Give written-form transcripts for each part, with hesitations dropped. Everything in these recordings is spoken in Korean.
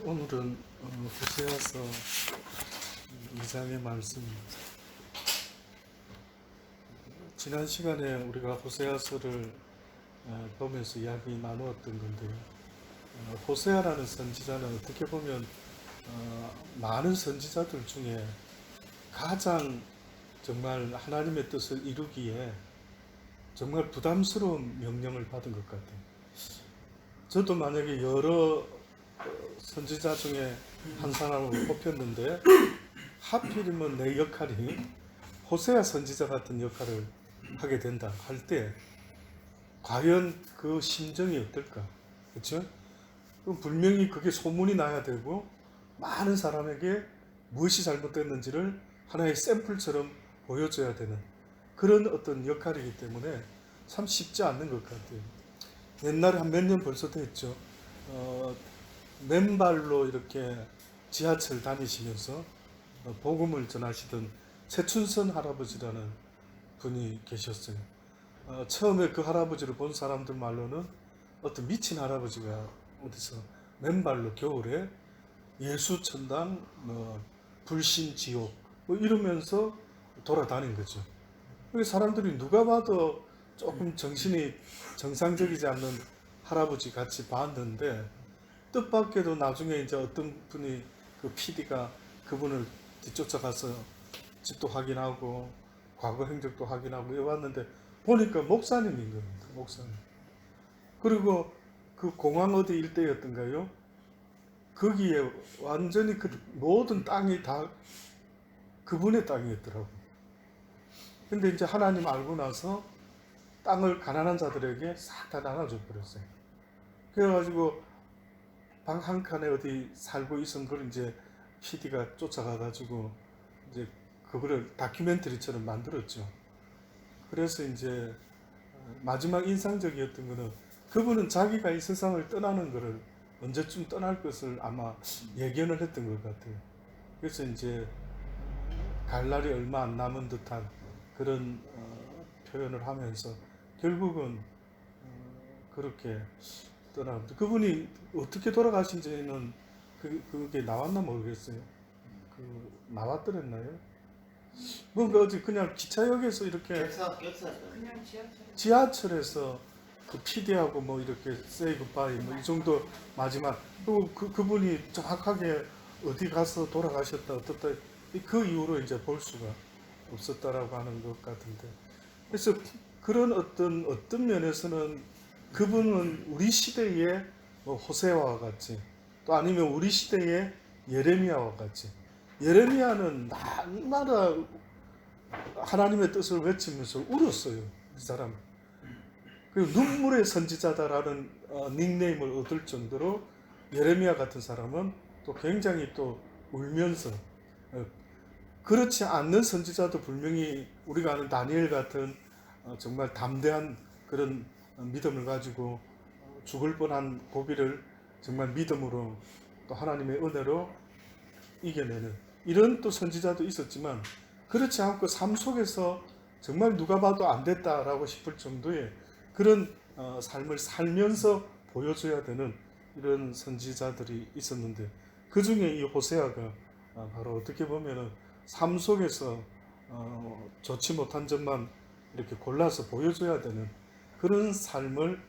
오늘은 호세아서 2장의 말씀입니다. 지난 시간에 우리가 호세아서를 보면서 이야기 나누었던 건데요. 호세아라는 선지자는 어떻게 보면 많은 선지자들 중에 가장 정말 하나님의 뜻을 이루기에 정말 부담스러운 명령을 받은 것 같아요. 저도 만약에 여러 선지자 중에 한 사람으로 뽑혔는데 하필이면 내 역할이 호세아 선지자 같은 역할을 하게 된다 할 때 과연 그 심정이 어떨까? 그렇죠? 분명히 그게 소문이 나야 되고 많은 사람에게 무엇이 잘못됐는지를 하나의 샘플처럼 보여줘야 되는 그런 어떤 역할이기 때문에 참 쉽지 않는 것 같아요. 옛날에 한 몇 년 벌써 됐죠. 맨발로 이렇게 지하철 다니시면서 복음을 전하시던 최춘선 할아버지라는 분이 계셨어요. 처음에 그 할아버지를 본 사람들 말로는 어떤 미친 할아버지가 어디서 맨발로 겨울에 예수천당, 불신지옥 이러면서 돌아다닌 거죠. 사람들이 누가 봐도 조금 정신이 정상적이지 않는 할아버지 같이 봤는데 뜻밖에도 나중에 이제 어떤 분이 그 PD가 그분을 뒤쫓아가서 집도 확인하고 과거 행적도 확인하고 해왔는데 보니까 목사님인 겁니다. 목사님. 그리고 그 공항 어디 일대였던가요? 거기에 완전히 그 모든 땅이 다 그분의 땅이었더라고. 근데 이제 하나님 알고 나서 땅을 가난한 자들에게 싹 다 나눠줘 버렸어요. 그래가지고 방 한 칸에 어디 살고 있은 걸 이제 PD가 쫓아가가지고 이제 그거를 다큐멘터리처럼 만들었죠. 그래서 이제 마지막 인상적이었던 거는 그분은 자기가 이 세상을 떠나는 거를 언제쯤 떠날 것을 아마 예견을 했던 것 같아요. 그래서 이제 갈 날이 얼마 안 남은 듯한 그런 표현을 하면서 결국은 그렇게 떠나갑니다. 그분이 어떻게 돌아가신지는 그게 나왔나 모르겠어요. 나왔더랬나요? 뭔가 어디 그냥 기차역에서 이렇게 그냥 지하철에서 그 PD하고 뭐 이렇게 세이 굿바이 뭐 이 정도 마지막 그리고 그분이 정확하게 어디 가서 돌아가셨다 어떻다 그 이후로 이제 볼 수가 없었다라고 하는 것 같은데 그래서 그런 어떤 면에서는 그분은 우리 시대의 뭐 호세아와 같이 또 아니면 우리 시대의 예레미야와 같이 예레미야는 날마다 하나님의 뜻을 외치면서 울었어요. 그 사람. 그리고 눈물의 선지자다라는 닉네임을 얻을 정도로 예레미야 같은 사람은 또 굉장히 또 울면서 그렇지 않는 선지자도 분명히 우리가 아는 다니엘 같은 정말 담대한 그런 믿음을 가지고 죽을 뻔한 고비를 정말 믿음으로 또 하나님의 은혜로 이겨내는 이런 또 선지자도 있었지만 그렇지 않고 삶 속에서 정말 누가 봐도 안 됐다라고 싶을 정도의 그런 삶을 살면서 보여줘야 되는 이런 선지자들이 있었는데 그 중에 이 호세아가 바로 어떻게 보면은 삶 속에서 좋지 못한 점만 이렇게 골라서 보여줘야 되는 그런 삶을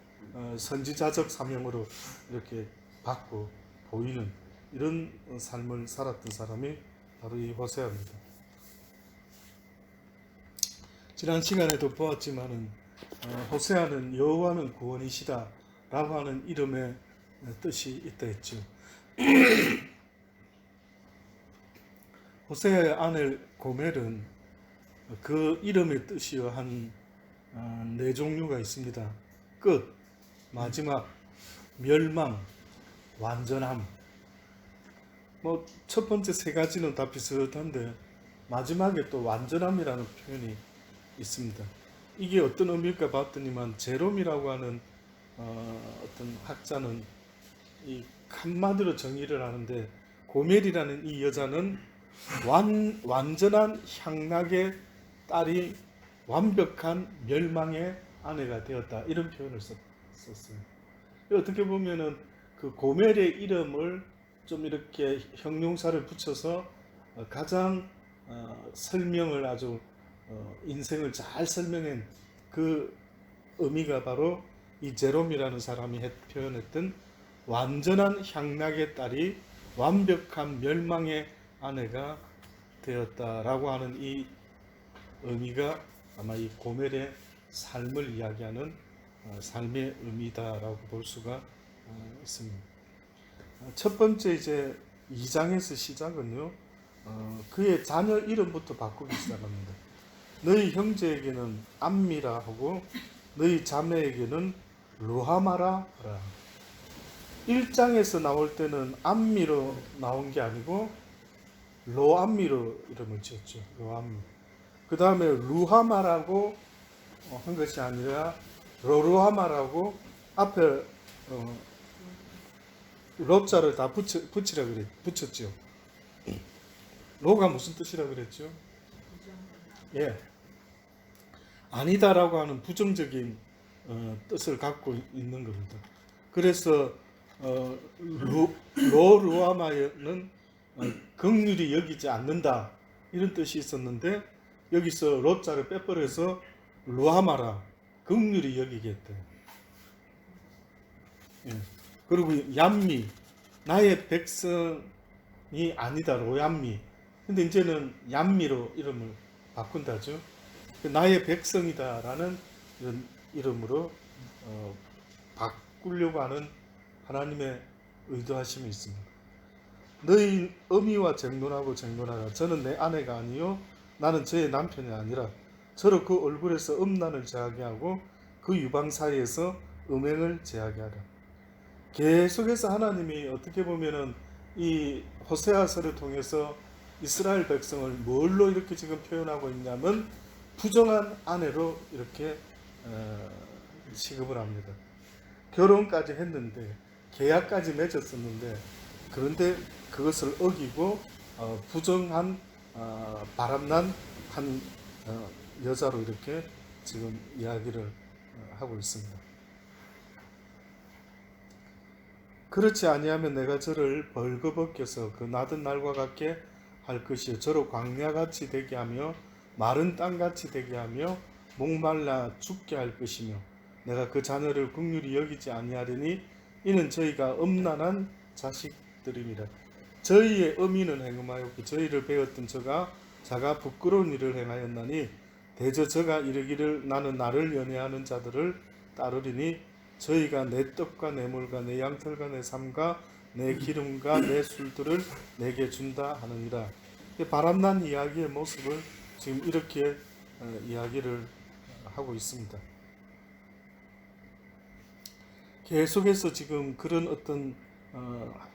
선지자적 사명으로 이렇게 받고 보이는 이런 삶을 살았던 사람이 바로 이 호세아입니다. 지난 시간에도 보았지만은 호세아는 여호와는 구원이시다 라고 하는 이름의 뜻이 있다 했죠. 호세아의 아내 고멜은 그 이름의 뜻이요 한 네 종류가 있습니다. 끝, 마지막, 멸망, 완전함. 뭐 첫 번째 세 가지는 다 비슷한데 마지막에 또 완전함이라는 표현이 있습니다. 이게 어떤 의미일까 봤더니만 제롬이라고 하는 어떤 학자는 이 한마디로 정의를 하는데 고멜이라는 이 여자는 완전한 향락의 딸이 완벽한 멸망의 아내가 되었다 이런 표현을 썼어요. 어떻게 보면은 그 고멜의 이름을 좀 이렇게 형용사를 붙여서 가장 설명을 아주 인생을 잘 설명한 그 의미가 바로 이 제롬이라는 사람이 표현했던 완전한 향락의 딸이 완벽한 멸망의 아내가 되었다라고 하는 이 의미가 아마 이 고멜의 삶을 이야기하는 삶의 의미다라고 볼 수가 있습니다. 첫 번째 이제 2장에서 시작은요, 그의 자녀 이름부터 바꾸기 시작합니다. 너희 형제에게는 암미라 하고 너희 자매에게는 루하마라 하라. 1장에서 나올 때는 암미로 나온 게 아니고 로암미로 이름을 지었죠. 로암미. 그 다음에 루하마라고 한 것이 아니라 로루하마라고 앞에 로자를 다 붙였죠. 로가 무슨 뜻이라고 그랬죠? 예, 아니다라고 하는 부정적인 뜻을 갖고 있는 겁니다. 그래서 로루하마는 긍휼히 여기지 않는다 이런 뜻이 있었는데 여기서 로자를 빼버려서 루하마라 긍휼히 여기겠다. 예. 그리고 얌미 나의 백성이 아니다 로얌미. 근데 이제는 얌미로 이름을 바꾼다죠. 나의 백성이다라는 이런 이름으로 바꾸려고 하는 하나님의 의도하심이 있습니다. 너희 어미와 쟁론하라. 저는 내 아내가 아니요 나는 저의 남편이 아니라 저로 그 얼굴에서 음란을 제하게 하고 그 유방 사이에서 음행을 제하게 하라. 계속해서 하나님이 어떻게 보면은 이 호세아서를 통해서 이스라엘 백성을 뭘로 이렇게 지금 표현하고 있냐면 부정한 아내로 이렇게 취급을 합니다. 결혼까지 했는데 계약까지 맺었었는데 그런데 그것을 어기고 부정한 바람난 한 여자로 이렇게 지금 이야기를 하고 있습니다. 그렇지 아니하면 내가 저를 벌거벗겨서 그 나던 날과 같게 할 것이요 저로 광야같이 되게 하며 마른 땅같이 되게 하며 목말라 죽게 할 것이며 내가 그 자녀를 긍휼히 여기지 아니하리니 이는 저희가 음란한 자식들입니다. 저희의 어미는 행음하였고 저희를 배웠던 자가 부끄러운 일을 행하였나니 대저 저가 이르기를 나는 나를 연애하는 자들을 따르리니 저희가 내 떡과 내 물과 내 양털과 내 삶과 내 기름과 내 술들을 내게 준다 하느니라. 바람난 이야기의 모습을 지금 이렇게 이야기를 하고 있습니다. 계속해서 지금 그런 어떤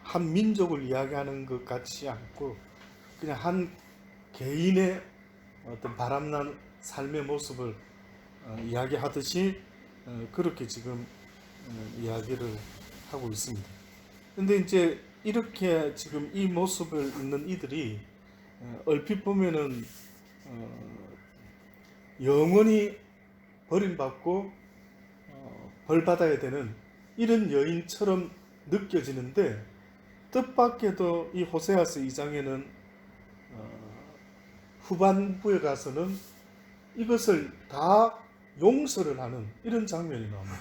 한 민족을 이야기하는 것 같지 않고 그냥 한 개인의 어떤 바람난 삶의 모습을 이야기하듯이 그렇게 지금 이야기를 하고 있습니다. 근데 이제 이렇게 지금 이 모습을 있는 이들이 얼핏 보면은 영원히 버림받고 벌받아야 되는 이런 여인처럼 느껴지는데 뜻밖에도 이 호세아서 2장에는 후반부에 가서는 이것을 다 용서를 하는 이런 장면이 나옵니다.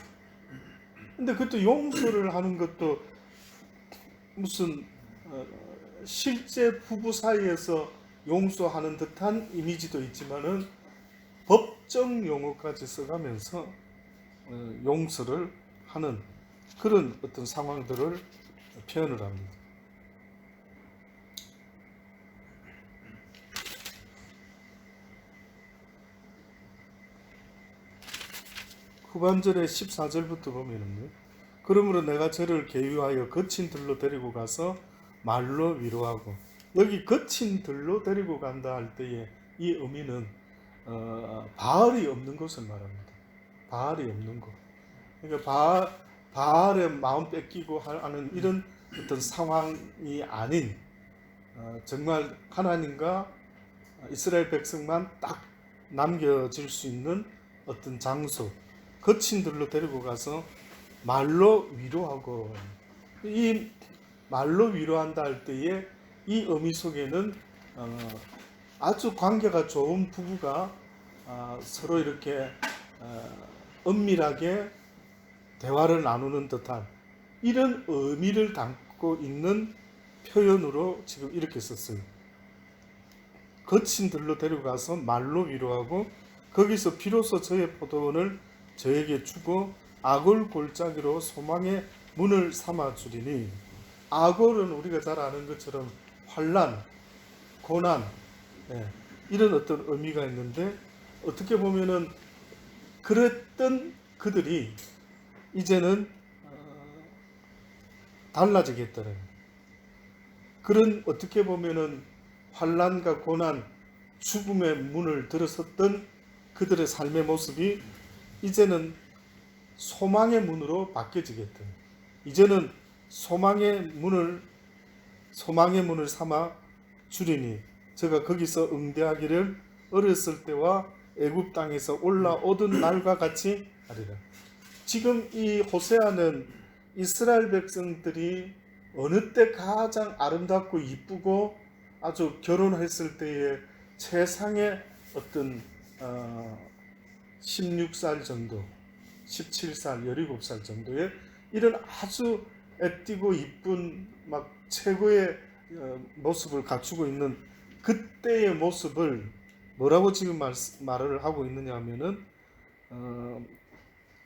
근데 그것도 용서를 하는 것도 무슨 실제 부부 사이에서 용서하는 듯한 이미지도 있지만은 법정 용어까지 써가면서 용서를 하는 그런 어떤 상황들을 표현을 합니다. 후반절의 14절부터 보면은요. 그러므로 내가 저를 계유하여 거친 들로 데리고 가서 말로 위로하고 여기 거친 들로 데리고 간다 할 때의 이 의미는 바알이 없는 것을 말합니다. 바알이 없는 것. 그러니까 바알의 마음 뺏기고 하는 이런 어떤 상황이 아닌 정말 하나님과 이스라엘 백성만 딱 남겨질 수 있는 어떤 장소 거친 들로 데리고 가서 말로 위로하고 이 말로 위로한다 할 때에 이 의미 속에는 아주 관계가 좋은 부부가 서로 이렇게 은밀하게 대화를 나누는 듯한 이런 의미를 담고 있는 표현으로 지금 이렇게 썼어요. 거친 들로 데려가서 말로 위로하고 거기서 비로소 저의 포도원을 저에게 주고 아골 골짜기로 소망의 문을 삼아 주리니, 아골은 우리가 잘 아는 것처럼 환난, 고난, 이런 어떤 의미가 있는데, 어떻게 보면은 그랬던 그들이 이제는 달라지겠다는 그런, 어떻게 보면은 환난과 고난, 죽음의 문을 들어섰던 그들의 삶의 모습이 이제는 소망의 문으로 바뀌어지겠다. 이제는 소망의 문을 삼아 주리니 제가 거기서 응대하기를 어렸을 때와 애굽 땅에서 올라오던 날과 같이 하리라. 지금 이 호세아는 이스라엘 백성들이 어느 때 가장 아름답고 이쁘고 아주 결혼했을 때의 최상의 어떤 16살 정도, 17살, 17살 정도의 이런 아주 애띠고 이쁜 막 최고의 모습을 갖추고 있는 그때의 모습을 뭐라고 지금 말을 하고 있느냐 하면은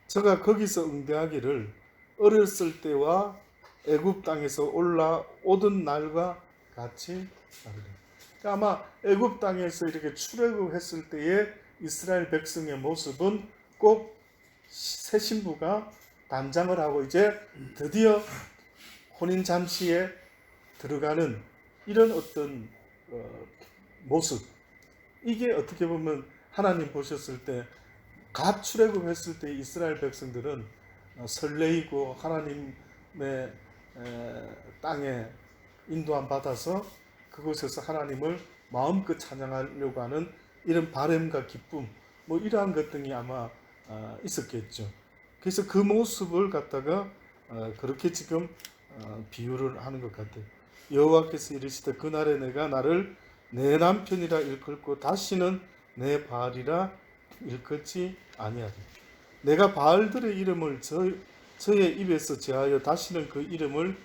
제가 거기서 응대하기를 어렸을 때와 애굽 땅에서 올라오던 날과 같이 하리라. 그러니까 아마 애굽 땅에서 이렇게 출애굽했을 때의 이스라엘 백성의 모습은 꼭 새 신부가 단장을 하고 이제 드디어 혼인 잠시에 들어가는 이런 어떤 모습, 이게 어떻게 보면 하나님 보셨을 때 갓 출애굽했을 때 이스라엘 백성들은 설레이고 하나님의 땅에 인도함 받아서 그곳에서 하나님을 마음껏 찬양하려고 하는 이런 바램과 기쁨, 뭐 이러한 것 등이 아마 있었겠죠. 그래서 그 모습을 갖다가 그렇게 지금 비유를 하는 것 같아요. 여호와께서 이르시되 그날에 내가 나를 내 남편이라 일컫고 다시는 내 바알이라 일컫지 아니하리라. 내가 바알들의 이름을 저의 입에서 제하여 다시는 그 이름을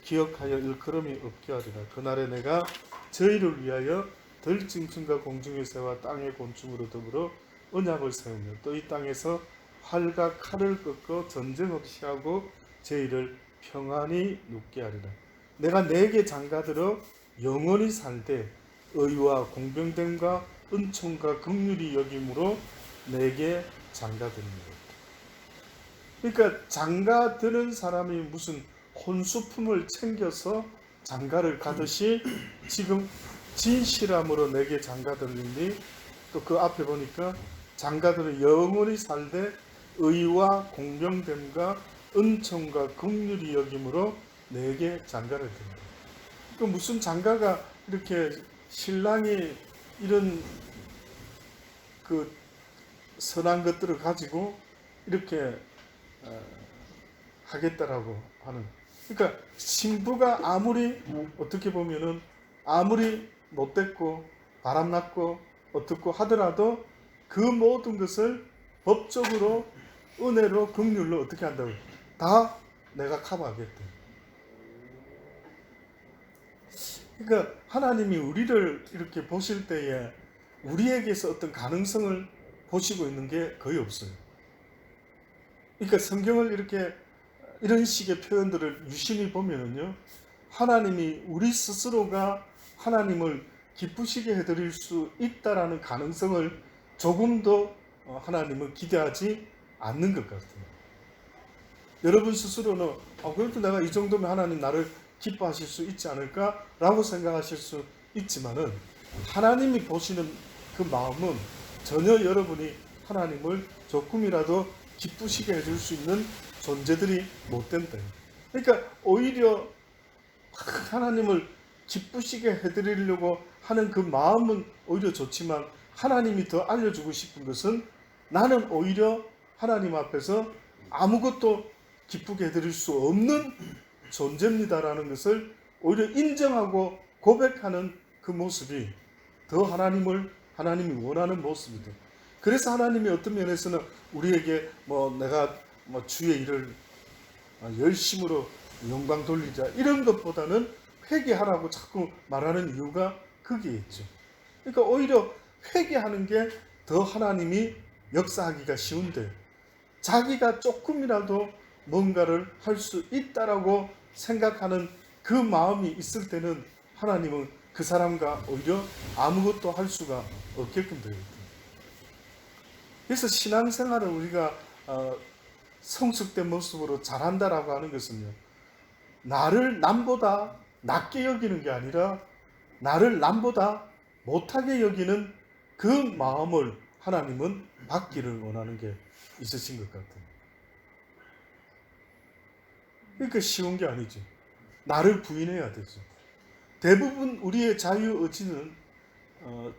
기억하여 일컬음이 없게 하리라. 그날에 내가 저희를 위하여 들짐승과 공중의 새와 땅의 곤충으로 더불어 언약을 세우며 또 이 땅에서 활과 칼을 꺾어 전쟁 없이 하고 저희를 평안히 눕게 하리라. 내가 내게 장가들어 영원히 살되 의와 공평됨과 은총과 긍휼이 여김으로 내게 장가드립니다. 그러니까 장가드는 사람이 무슨 혼수품을 챙겨서 장가를 가듯이 지금 진실함으로 내게 장가들리니, 또 그 앞에 보니까 장가들은 영원히 살되 의와 공평됨과 은총과 긍휼이 여김으로 내게 장가를 드린다. 그 무슨 장가가 이렇게 신랑이 이런 그 선한 것들을 가지고 이렇게 하겠다라고 하는. 그러니까 신부가 아무리 어떻게 보면은 아무리 못됐고 바람났고 어떻고 하더라도 그 모든 것을 법적으로 은혜로 긍휼로 어떻게 한다고? 다 내가 커버하겠다. 그러니까 하나님이 우리를 이렇게 보실 때에 우리에게서 어떤 가능성을 보시고 있는 게 거의 없어요. 그러니까 성경을 이렇게 이런 식의 표현들을 유심히 보면은요, 하나님이 우리 스스로가 하나님을 기쁘시게 해드릴 수 있다라는 가능성을 조금도 하나님은 기대하지 않는 것 같아요. 여러분 스스로는 그래도 내가 이 정도면 하나님 나를 기뻐하실 수 있지 않을까? 라고 생각하실 수 있지만은 하나님이 보시는 그 마음은 전혀 여러분이 하나님을 조금이라도 기쁘시게 해줄 수 있는 존재들이 못 된다. 그러니까 오히려 하나님을 기쁘시게 해드리려고 하는 그 마음은 오히려 좋지만 하나님이 더 알려주고 싶은 것은 나는 오히려 하나님 앞에서 아무것도 기쁘게 해드릴 수 없는 존재입니다라는 것을 오히려 인정하고 고백하는 그 모습이 더 하나님이 원하는 모습이다. 그래서 하나님이 어떤 면에서는 우리에게 내가 주의 일을 열심으로 영광 돌리자 이런 것보다는 회개하라고 자꾸 말하는 이유가 거기에 있죠. 그러니까 오히려 회개하는 게 더 하나님이 역사하기가 쉬운데 자기가 조금이라도 뭔가를 할 수 있다라고 생각하는 그 마음이 있을 때는 하나님은 그 사람과 오히려 아무것도 할 수가 없게끔 되거든요. 그래서 신앙생활을 우리가 성숙된 모습으로 잘한다라고 하는 것은요, 나를 남보다 낮게 여기는 게 아니라 나를 남보다 못하게 여기는 그 마음을 하나님은 받기를 원하는 게 있으신 것 같아요. 그러니까 쉬운 게 아니죠. 나를 부인해야 되죠. 대부분 우리의 자유의지는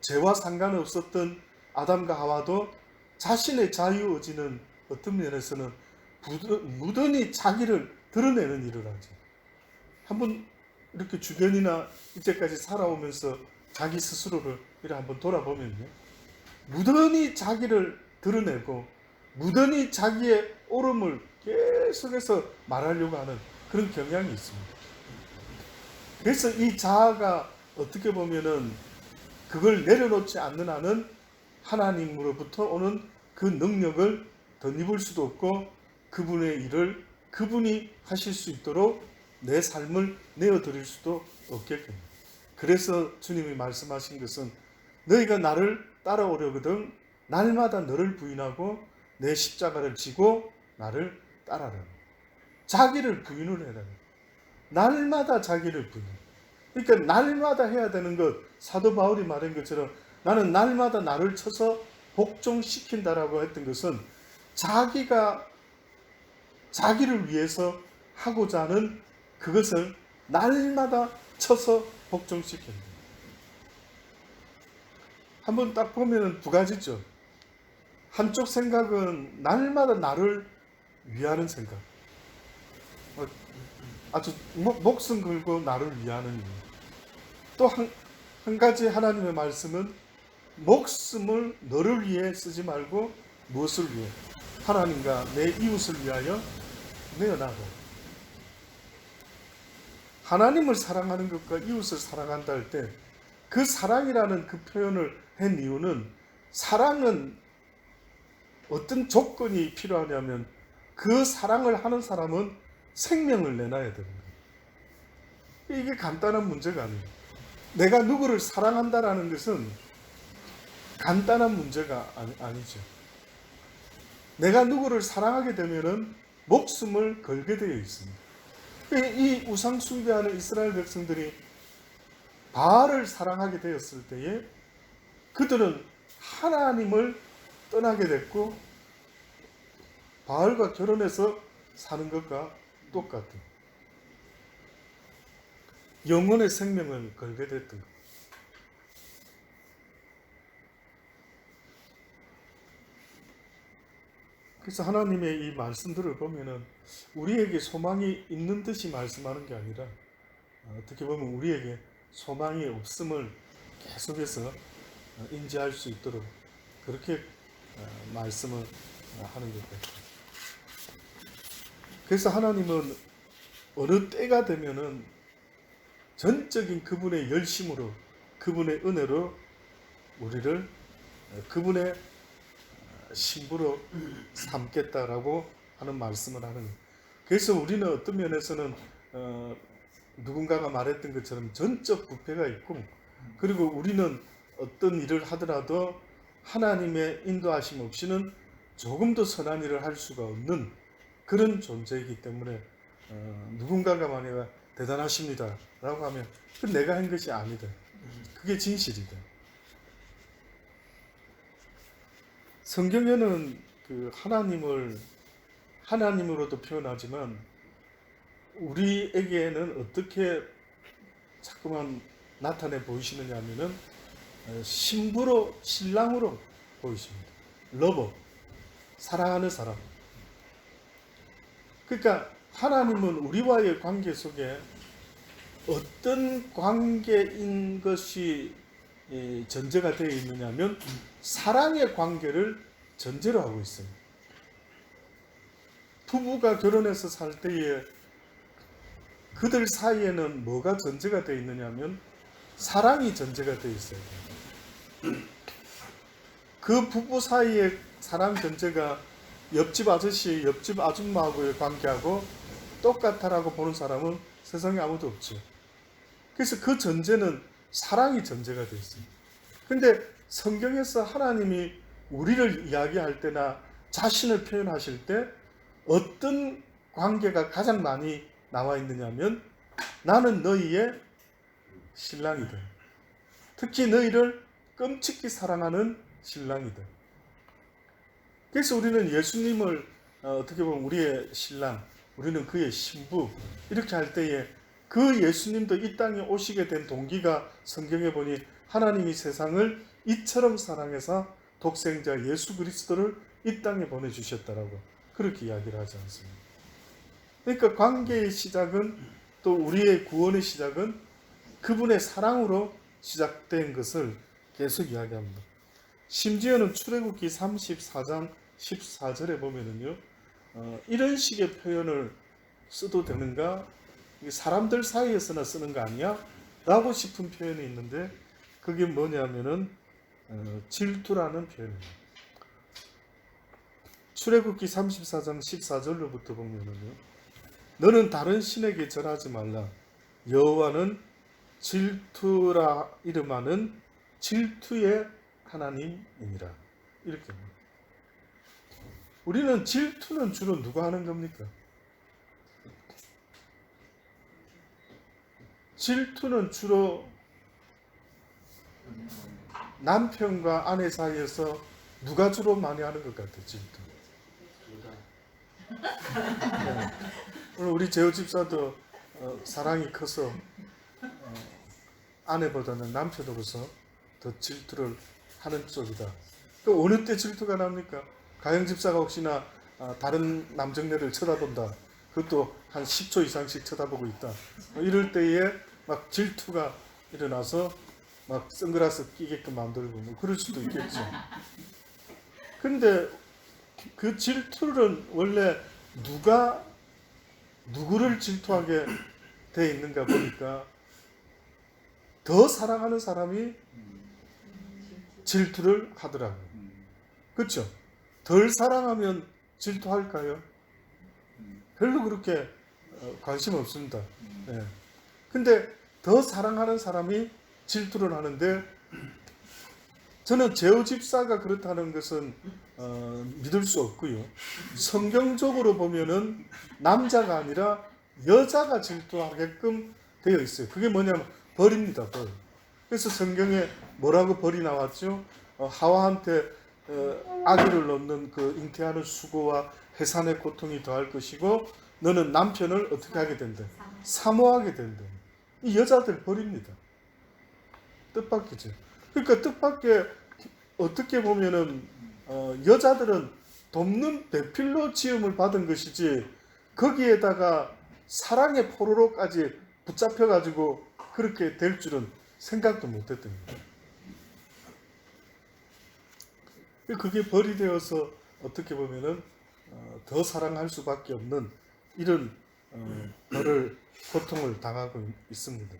죄와 상관없었던 아담과 하와도 자신의 자유의지는 어떤 면에서는 무던히 자기를 드러내는 일을 하죠. 한번 이렇게 주변이나 이때까지 살아오면서 자기 스스로를 이렇게 한번 돌아보면요, 무던히 자기를 드러내고 무던히 자기의 옳음을 계속해서 말하려고 하는 그런 경향이 있습니다. 그래서 이 자아가 어떻게 보면은 그걸 내려놓지 않는 한은 하나님으로부터 오는 그 능력을 덧입을 수도 없고 그분의 일을 그분이 하실 수 있도록 내 삶을 내어드릴 수도 없겠군요. 그래서 주님이 말씀하신 것은 너희가 나를 따라오려거든 날마다 너를 부인하고 내 십자가를 지고 나를 따라라. 자기를 부인을 해라. 날마다 자기를 부인. 그러니까 날마다 해야 되는 것, 사도 바울이 말한 것처럼 나는 날마다 나를 쳐서 복종시킨다라고 했던 것은 자기가 자기를 위해서 하고자 하는 그것을 날마다 쳐서 복종시킨다. 한번 딱 보면 두 가지죠. 한쪽 생각은 날마다 나를 위하는 생각. 아주 목숨 걸고 나를 위하는 일. 또 한 가지 하나님의 말씀은 목숨을 너를 위해 쓰지 말고 무엇을 위해? 하나님과 내 이웃을 위하여 내어놔라. 하나님을 사랑하는 것과 이웃을 사랑한다 할 때 그 사랑이라는 그 표현을 한 이유는 사랑은 어떤 조건이 필요하냐면 그 사랑을 하는 사람은 생명을 내놔야 됩니다. 이게 간단한 문제가 아니에요. 내가 누구를 사랑한다라는 것은 간단한 문제가 아니죠. 내가 누구를 사랑하게 되면은 목숨을 걸게 되어 있습니다. 이 우상 숭배하는 이스라엘 백성들이 바알을 사랑하게 되었을 때에 그들은 하나님을 떠나게 됐고 바알과 결혼해서 사는 것과 똑같은 영혼의 생명을 걸게 됐던 것. 그래서 하나님의 이 말씀들을 보면은 우리에게 소망이 있는 듯이 말씀하는 게 아니라 어떻게 보면 우리에게 소망이 없음을 계속해서 인지할 수 있도록 그렇게 말씀을 하는 것 같아요. 그래서 하나님은 어느 때가 되면은 전적인 그분의 열심으로 그분의 은혜로 우리를 그분의 신부로 삼겠다라고 하는 말씀을 하는 거예요. 그래서 우리는 어떤 면에서는 누군가가 말했던 것처럼 전적 부패가 있고 그리고 우리는 어떤 일을 하더라도 하나님의 인도하심 없이는 조금 더 선한 일을 할 수가 없는 그런 존재이기 때문에 누군가가 만약에 대단하십니다 라고 하면 그 내가 한 것이 아니다. 그게 진실이다. 성경에는 그 하나님을 하나님으로도 표현하지만 우리에게는 어떻게 자꾸만 나타내 보이시느냐 하면은 신부로 신랑으로 보이십니다. 러버, 사랑하는 사람. 그러니까 하나님은 우리와의 관계 속에 어떤 관계인 것이 전제가 되어 있느냐면 사랑의 관계를 전제로 하고 있어요. 부부가 결혼해서 살 때에 그들 사이에는 뭐가 전제가 되어 있느냐면 사랑이 전제가 되어 있어요. 그 부부 사이의 사랑 전제가 옆집 아저씨, 옆집 아줌마하고의 관계하고 똑같다라고 보는 사람은 세상에 아무도 없죠. 그래서 그 전제는 사랑이 전제가 되어 있어요. 근데 성경에서 하나님이 우리를 이야기할 때나 자신을 표현하실 때 어떤 관계가 가장 많이 나와 있느냐면 나는 너희의 신랑이다. 특히 너희를 끔찍히 사랑하는 신랑이다. 그래서 우리는 예수님을 어떻게 보면 우리의 신랑, 우리는 그의 신부 이렇게 할 때에 그 예수님도 이 땅에 오시게 된 동기가 성경에 보니 하나님이 세상을 이처럼 사랑해서 독생자 예수 그리스도를 이 땅에 보내주셨다라고 그렇게 이야기를 하지 않습니다. 그러니까 관계의 시작은 또 우리의 구원의 시작은 그분의 사랑으로 시작된 것을 계속 이야기합니다. 심지어는 출애굽기 34장 14절에 보면은요, 이런 식의 표현을 써도 되는가? 사람들 사이에서나 쓰는 거 아니야? 라고 싶은 표현이 있는데 그게 뭐냐면은 질투라는 표현입니다. 출애굽기 34장 14절로부터 보면은요, 너는 다른 신에게 절하지 말라. 여호와는 질투라 이름하는 질투의 하나님이니라. 이렇게 합니다. 우리는 질투는 주로 누가 하는 겁니까? 질투는 주로 남편과 아내 사이에서 누가 주로 많이 하는 것 같아요, 질투. 네. 오늘 우리 재호 집사도 사랑이 커서 아내보다는 남편으로서 더 질투를 하는 쪽이다. 또 어느 때 질투가 납니까? 가영 집사가 혹시나 다른 남정네를 쳐다본다. 그것도 한 10초 이상씩 쳐다보고 있다. 이럴 때에 막 질투가 일어나서 막 선글라스 끼게끔 만들고 뭐 그럴 수도 있겠죠. 근데 그 질투는 원래 누가 누구를 질투하게 돼 있는가 보니까 더 사랑하는 사람이 질투를 하더라고요. 그렇죠? 덜 사랑하면 질투할까요? 별로 그렇게 관심 없습니다. 네. 근데 더 사랑하는 사람이 질투를 하는데 저는 재호 집사가 그렇다는 것은 믿을 수 없고요. 성경적으로 보면은 남자가 아니라 여자가 질투하게끔 되어 있어요. 그게 뭐냐면 벌입니다. 벌. 그래서 성경에 뭐라고 벌이 나왔죠? 하와한테 아기를 낳는 그 잉태하는 수고와 해산의 고통이 더할 것이고 너는 남편을 어떻게 하게 된다? 사모하게 된다. 이 여자들 벌입니다. 뜻밖이죠. 그러니까 뜻밖에 어떻게 보면은 여자들은 돕는 배필로 지음을 받은 것이지 거기에다가 사랑의 포로로까지 붙잡혀 가지고 그렇게 될 줄은 생각도 못했던 거예요. 그게 벌이 되어서 어떻게 보면은 더 사랑할 수밖에 없는 이런 벌을 고통을 당하고 있습니다.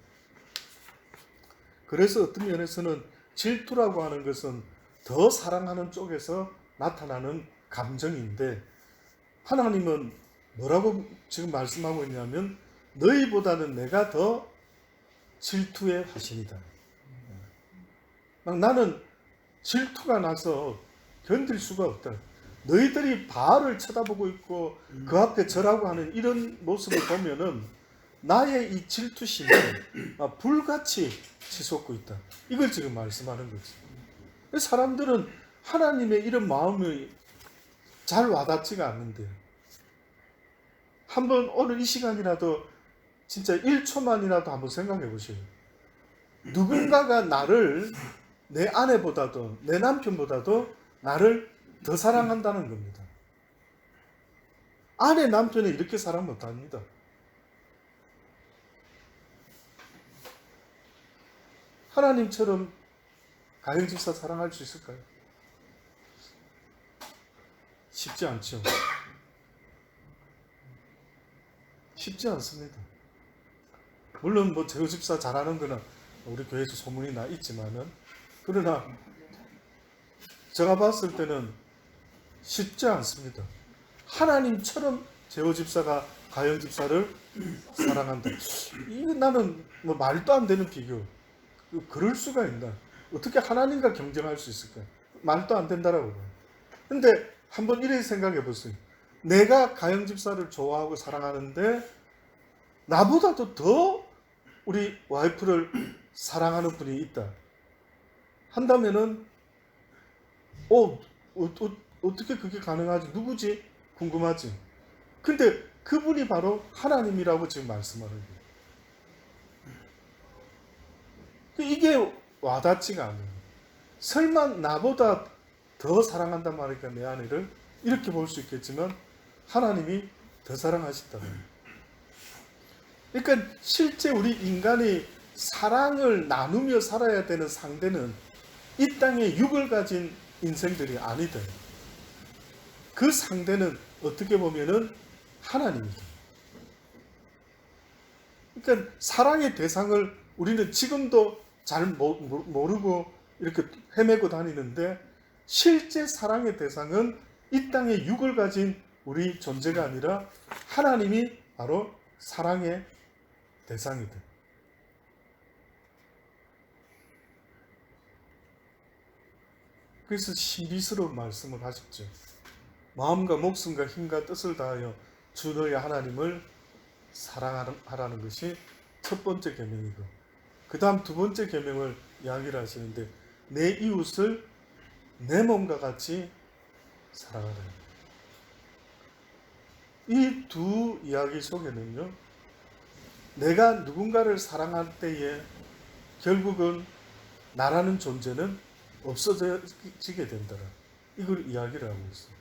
그래서 어떤 면에서는 질투라고 하는 것은 더 사랑하는 쪽에서 나타나는 감정인데 하나님은 뭐라고 지금 말씀하고 있냐면 너희보다는 내가 더 질투의 화신이다. 막 나는 질투가 나서 견딜 수가 없다. 너희들이 바알을 쳐다보고 있고 그 앞에 절하고 하는 이런 모습을 보면은 나의 이 질투심이 불같이 치솟고 있다. 이걸 지금 말씀하는 거지. 사람들은 하나님의 이런 마음이 잘 와닿지가 않는데 한번 오늘 이 시간이라도 진짜 1초만이라도 한번 생각해 보세요. 누군가가 나를 내 아내보다도 내 남편보다도 나를 더 사랑한다는 겁니다. 아내 남편이 이렇게 사랑 못합니다. 하나님처럼 가정집사 사랑할 수 있을까요? 쉽지 않죠. 쉽지 않습니다. 물론 뭐 제호집사 잘하는 거는 우리 교회에서 소문이 나 있지만은, 그러나 제가 봤을 때는 쉽지 않습니다. 하나님처럼 제호집사가 가정집사를 사랑한다. 이거 나는 뭐 말도 안 되는 비교. 그럴 수가 있나? 어떻게 하나님과 경쟁할 수 있을까? 말도 안 된다라고 봐요. 근데 한번 이렇게 생각해 보세요. 내가 가정집사를 좋아하고 사랑하는데 나보다도 더 우리 와이프를 사랑하는 분이 있다 한다면은 어떻게 그게 가능하지? 누구지? 궁금하지? 근데 그분이 바로 하나님이라고 지금 말씀하는 거예요. 이게 와닿지가 않아요. 설마 나보다 더 사랑한단 말이니까 내 아내를, 이렇게 볼 수 있겠지만 하나님이 더 사랑하신다는. 그러니까 실제 우리 인간이 사랑을 나누며 살아야 되는 상대는 이 땅에 육을 가진 인생들이 아니다. 그 상대는 어떻게 보면은 하나님이다. 그러니까 사랑의 대상을 우리는 지금도 잘 모르고 이렇게 헤매고 다니는데, 실제 사랑의 대상은 이 땅에 육을 가진 우리 존재가 아니라 하나님이 바로 사랑의 대상이다. 그래서 신비스러운 말씀을 하셨죠. 마음과 목숨과 힘과 뜻을 다하여 주 너희 하나님을 사랑하라는 것이 첫 번째 계명이고, 그 다음 두 번째 계명을 이야기를 하시는데, 내 이웃을 내 몸과 같이 사랑하라. 이 두 이야기 속에는요, 내가 누군가를 사랑할 때에 결국은 나라는 존재는 없어지게 된다. 이걸 이야기를 하고 있어요.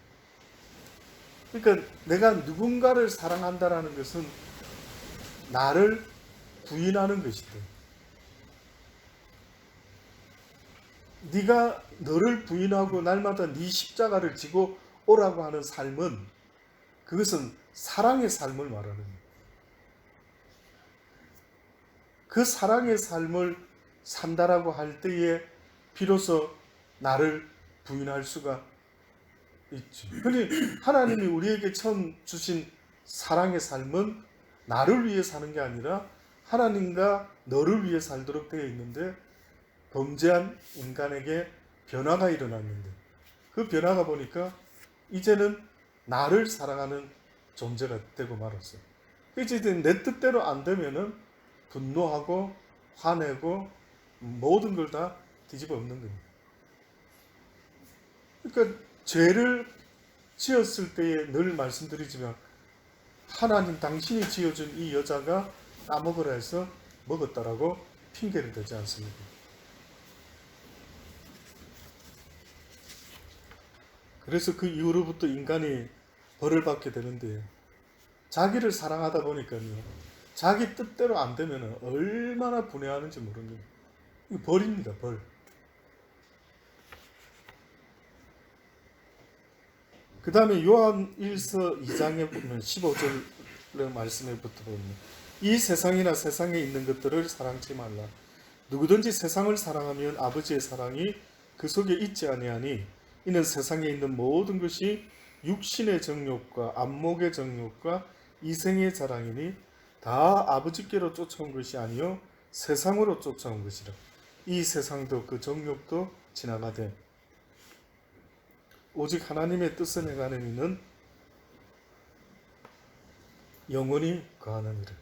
그러니까 내가 누군가를 사랑한다라는 것은 나를 부인하는 것이다. 네가 너를 부인하고 날마다 네 십자가를 지고 오라고 하는 삶은, 그것은 사랑의 삶을 말하는 거예요. 그 사랑의 삶을 산다라고 할 때에 비로소 나를 부인할 수가 있죠. 그러니 하나님이 우리에게 처음 주신 사랑의 삶은 나를 위해 사는 게 아니라 하나님과 너를 위해 살도록 되어 있는데, 범죄한 인간에게 변화가 일어났는데, 그 변화가 보니까 이제는 나를 사랑하는 존재가 되고 말았어요. 이제 내 뜻대로 안 되면은 분노하고 화내고 모든 걸 다 뒤집어 엎는 겁니다. 그러니까 죄를 지었을 때에 늘 말씀드리지만, 하나님 당신이 지어준 이 여자가 따먹으라 해서 먹었다라고 핑계를 대지 않습니다. 그래서 그 이후로부터 인간이 벌을 받게 되는데, 자기를 사랑하다 보니까요, 자기 뜻대로 안 되면 얼마나 분해하는지 모르는 거예요. 이거 벌입니다, 벌. 그 다음에 요한 1서 2장에 보면 15절 말씀에부터 보면, 이 세상이나 세상에 있는 것들을 사랑치 말라. 누구든지 세상을 사랑하면 아버지의 사랑이 그 속에 있지 아니하니, 이는 세상에 있는 모든 것이 육신의 정욕과 안목의 정욕과 이생의 자랑이니 다 아버지께로 쫓아온 것이 아니요 세상으로 쫓아온 것이라. 이 세상도 그 정욕도 지나가되 오직 하나님의 뜻을 행하는 이는 영원히 거하느니라.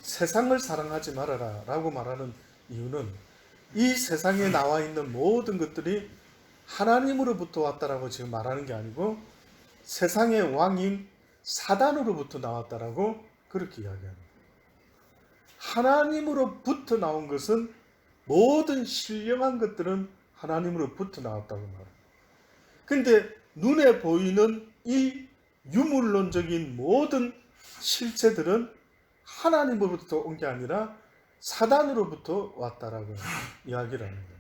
세상을 사랑하지 말아라 라고 말하는 이유는, 이 세상에 나와 있는 모든 것들이 하나님으로부터 왔다라고 지금 말하는 게 아니고 세상의 왕인 사단으로부터 나왔다라고 그렇게 이야기합니다. 하나님으로부터 나온 것은, 모든 신령한 것들은 하나님으로부터 나왔다고 말합니다. 근데 눈에 보이는 이 유물론적인 모든 실체들은 하나님으로부터 온 게 아니라 사단으로부터 왔다라고 이야기를 합니다.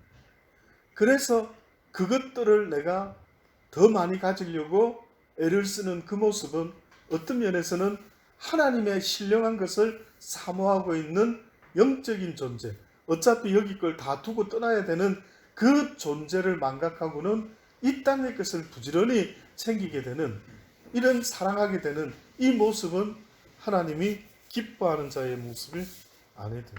그래서 그것들을 내가 더 많이 가지려고 애를 쓰는 그 모습은 어떤 면에서는 하나님의 신령한 것을 사모하고 있는 영적인 존재, 어차피 여기 걸 다 두고 떠나야 되는 그 존재를 망각하고는 이 땅의 것을 부지런히 챙기게 되는, 이런 사랑하게 되는 이 모습은 하나님이 기뻐하는 자의 모습이 아니죠.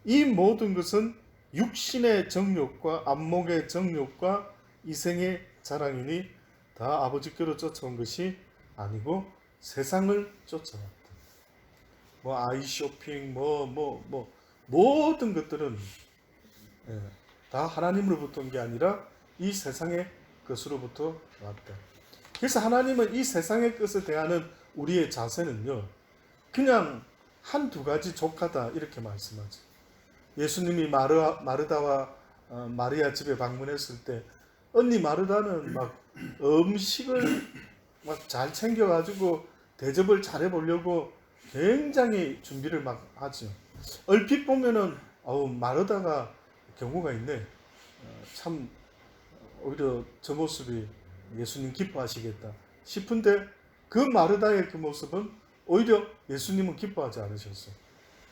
이 모든 것은 육신의 정욕과 안목의 정욕과 이생의 자랑이니 다 아버지께로 쫓아온 것이 아니고 세상을 쫓아왔다. 뭐 아이쇼핑 모든 것들은 다 하나님으로부터 온 게 아니라 이 세상의 것으로부터 왔다. 그래서 하나님은 이 세상의 것에 대하는 우리의 자세는요, 그냥 한두 가지 족하다 이렇게 말씀하죠. 예수님이 마르다와 마리아 집에 방문했을 때 언니 마르다는 막 음식을 막 잘 챙겨가지고 대접을 잘해보려고 굉장히 준비를 막 하죠. 얼핏 보면은 마르다가 경우가 있네. 참 오히려 저 모습이 예수님 기뻐하시겠다 싶은데 그 마르다의 그 모습은 오히려 예수님은 기뻐하지 않으셨어요.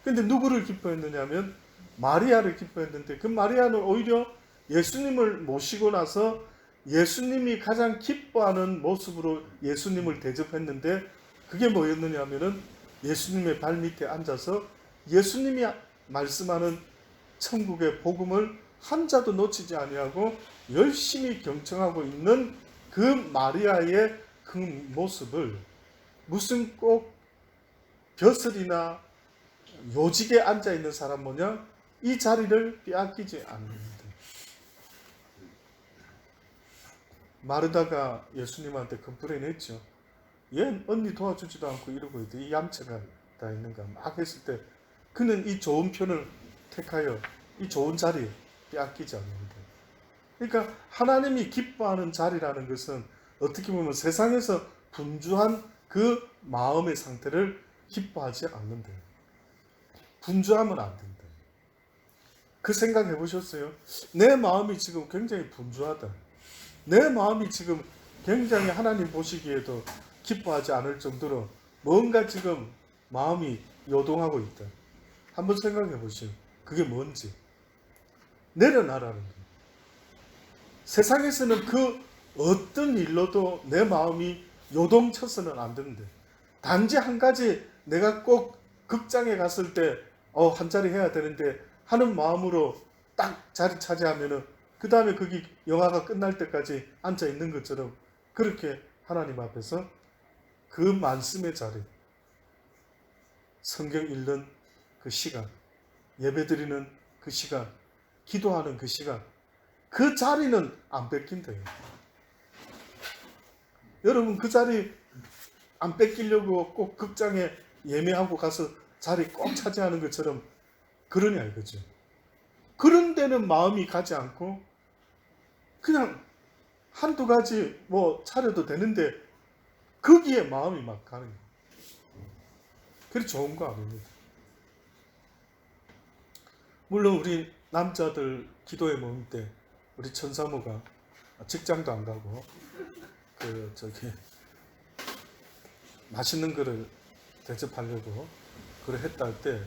근데 누구를 기뻐했느냐 하면 마리아를 기뻐했는데 그 마리아는 오히려 예수님을 모시고 나서 예수님이 가장 기뻐하는 모습으로 예수님을 대접했는데 그게 뭐였느냐 하면은 예수님의 발 밑에 앉아서 예수님이 말씀하는 천국의 복음을 한 자도 놓치지 아니하고 열심히 경청하고 있는 그 마리아의 그 모습을 무슨 꼭 벼슬이나 요직에 앉아있는 사람 모양 이 자리를 빼앗기지 않는다. 마르다가 예수님한테 컴플레인했죠. 얘 언니 도와주지도 않고 이러고 있대. 이 얌체가 다 있는가 막 했을 때 그는 이 좋은 편을 택하여 이 좋은 자리 빼앗기지 않는다. 그러니까 하나님이 기뻐하는 자리라는 것은 어떻게 보면 세상에서 분주한 그 마음의 상태를 기뻐하지 않는다. 분주하면 안 된다. 그 생각 해보셨어요? 내 마음이 지금 굉장히 분주하다. 내 마음이 지금 굉장히 하나님 보시기에도 기뻐하지 않을 정도로 뭔가 지금 마음이 요동하고 있다. 한번 생각해 보시오. 그게 뭔지. 내려놔라는 거예요. 세상에서는 그 어떤 일로도 내 마음이 요동쳐서는 안 되는데 단지 한 가지 내가 꼭 극장에 갔을 때 한 자리 해야 되는데 하는 마음으로 딱 자리 차지하면은 그 다음에 거기 영화가 끝날 때까지 앉아 있는 것처럼 그렇게 하나님 앞에서 그 말씀의 자리, 성경 읽는 그 시간, 예배드리는 그 시간, 기도하는 그 시간, 그 자리는 안 뺏긴대요. 여러분 그 자리 안 뺏기려고 꼭 극장에 예매하고 가서 자리 꼭 차지하는 것처럼 그러냐 이거죠. 그런 데는 마음이 가지 않고 그냥 한두 가지 뭐 차려도 되는데 거기에 마음이 막 가는 거예요. 그게 좋은 거 아닙니다. 물론 우리 남자들 기도에 모일 때 우리 천사모가 직장도 안 가고 맛있는 거를 대접하려고 그래 했다 할 때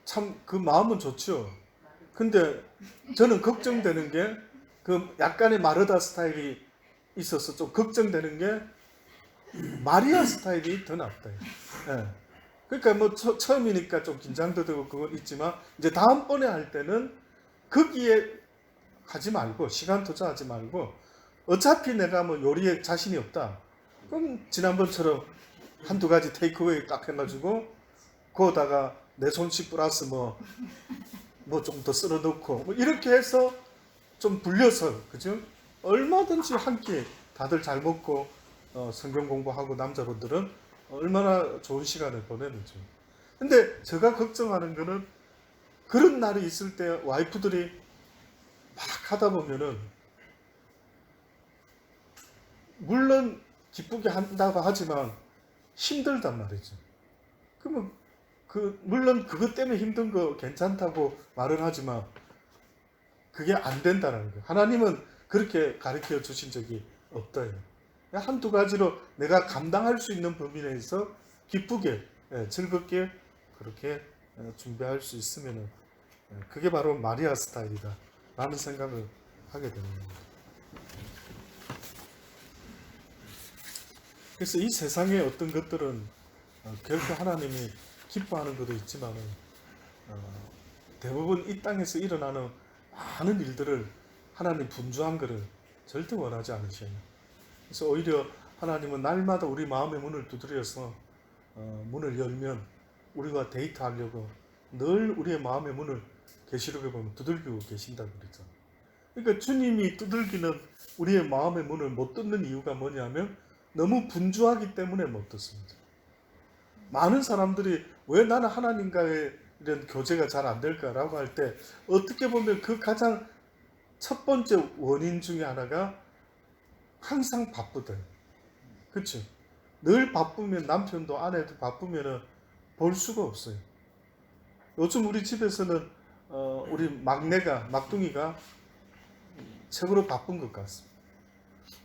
참 그 마음은 좋죠. 근데 저는 걱정되는 게 그 약간의 마르다 스타일이 있어서 좀 걱정되는 게 마리아 스타일이 더 낫다. 예. 그러니까 뭐 처음이니까 좀 긴장도 되고 그건 있지만 이제 다음번에 할 때는 거기에 하지 말고 시간 투자하지 말고 어차피 내가 뭐 요리에 자신이 없다. 그럼 지난번처럼 한두 가지 테이크어웨이 딱 해가지고 거기다가 내 손씨 플러스 뭐 좀 더 썰어 넣고 뭐 이렇게 해서 좀 불려서 그죠? 얼마든지 한 끼 다들 잘 먹고 성경 공부하고 남자분들은 얼마나 좋은 시간을 보내는지. 근데 제가 걱정하는 거는 그런 날이 있을 때 와이프들이 막 하다 보면은 물론 기쁘게 한다고 하지만 힘들단 말이죠. 그러면 물론 그것 때문에 힘든 거 괜찮다고 말은 하지만 그게 안 된다는 거예요. 하나님은 그렇게 가르쳐 주신 적이 없다. 한두 가지로 내가 감당할 수 있는 범위 내에서 기쁘게 즐겁게 그렇게 준비할 수 있으면 그게 바로 마리아 스타일이다 라는 생각을 하게 되는 겁니다. 그래서 이 세상의 어떤 것들은 결코 하나님이 기뻐하는 것도 있지만 대부분 이 땅에서 일어나는 많은 일들을 하나님 분주한 것을 절대 원하지 않으셔요. 그래서 오히려 하나님은 날마다 우리 마음의 문을 두드려서 문을 열면 우리가 데이트하려고 늘 우리의 마음의 문을 계시록에 보면 두들기고 계신다고 그러죠. 그러니까 주님이 두들기는 우리의 마음의 문을 못 뜯는 이유가 뭐냐면 너무 분주하기 때문에 못 뜯습니다. 많은 사람들이 왜 나는 하나님과의 이런 교제가 잘 안 될까라고 할 때 어떻게 보면 그 가장 첫 번째 원인 중에 하나가 항상 바쁘다. 그렇죠? 늘 바쁘면 남편도 아내도 바쁘면 볼 수가 없어요. 요즘 우리 집에서는 우리 막둥이가 최고로 바쁜 것 같습니다.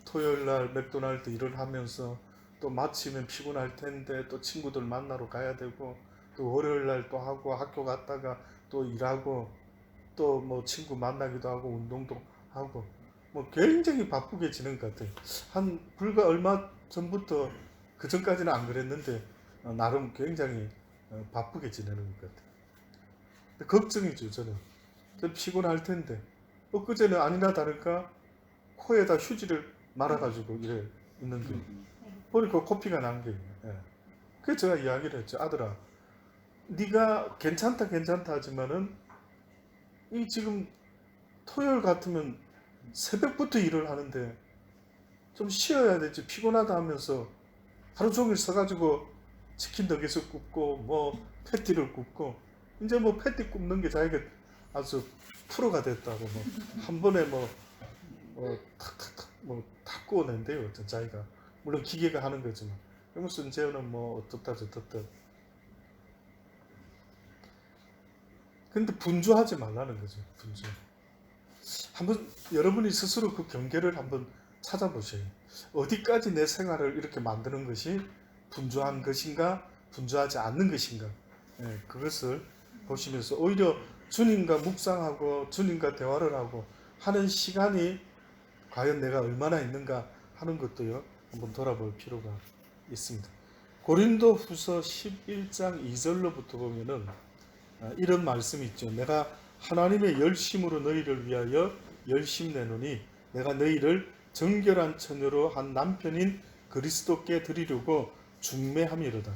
토요일 날 맥도날드 일을 하면서 또 마치면 피곤할 텐데 또 친구들 만나러 가야 되고 또 월요일 날 또 하고 학교 갔다가 또 일하고 또 뭐 친구 만나기도 하고 운동도 하고 뭐 굉장히 바쁘게 지낸 것 같아요. 한 불과 얼마 전부터 그 전까지는 안 그랬는데 나름 굉장히 바쁘게 지내는 것 같아요. 근데 걱정이죠. 저는 피곤할 텐데 엊그제는 아니나 다를까 코에다 휴지를 말아가지고 이래 있는 게 보니까 코피가 난 게. 그래서 제가 이야기를 했죠. 아들아, 네가 괜찮다 하지만은 이 지금 토요일 같으면 새벽부터 일을 하는데 좀 쉬어야 되지. 피곤하다 하면서 하루 종일 서가지고 치킨 너겟을 굽고 뭐 패티를 굽고 이제 뭐 패티 굽는 게 자기가 아주 프로가 됐다고 뭐 한 번에 탁탁탁 다 구워낸대요. 자기가 물론 기계가 하는 거지만 그러면서 이제는 뭐 어떻다 저떻다. 근데 분주하지 말라는 거죠. 분주. 한번 여러분이 스스로 그 경계를 한번 찾아보세요. 어디까지 내 생활을 이렇게 만드는 것이 분주한 것인가, 분주하지 않는 것인가. 그것을 보시면서 오히려 주님과 묵상하고 주님과 대화를 하고 하는 시간이 과연 내가 얼마나 있는가 하는 것도요. 한번 돌아볼 필요가 있습니다. 고린도 후서 11장 2절로부터 보면은 이런 말씀이 있죠. 내가 하나님의 열심으로 너희를 위하여 열심 내노니 내가 너희를 정결한 처녀로 한 남편인 그리스도께 드리려고 중매함이로다.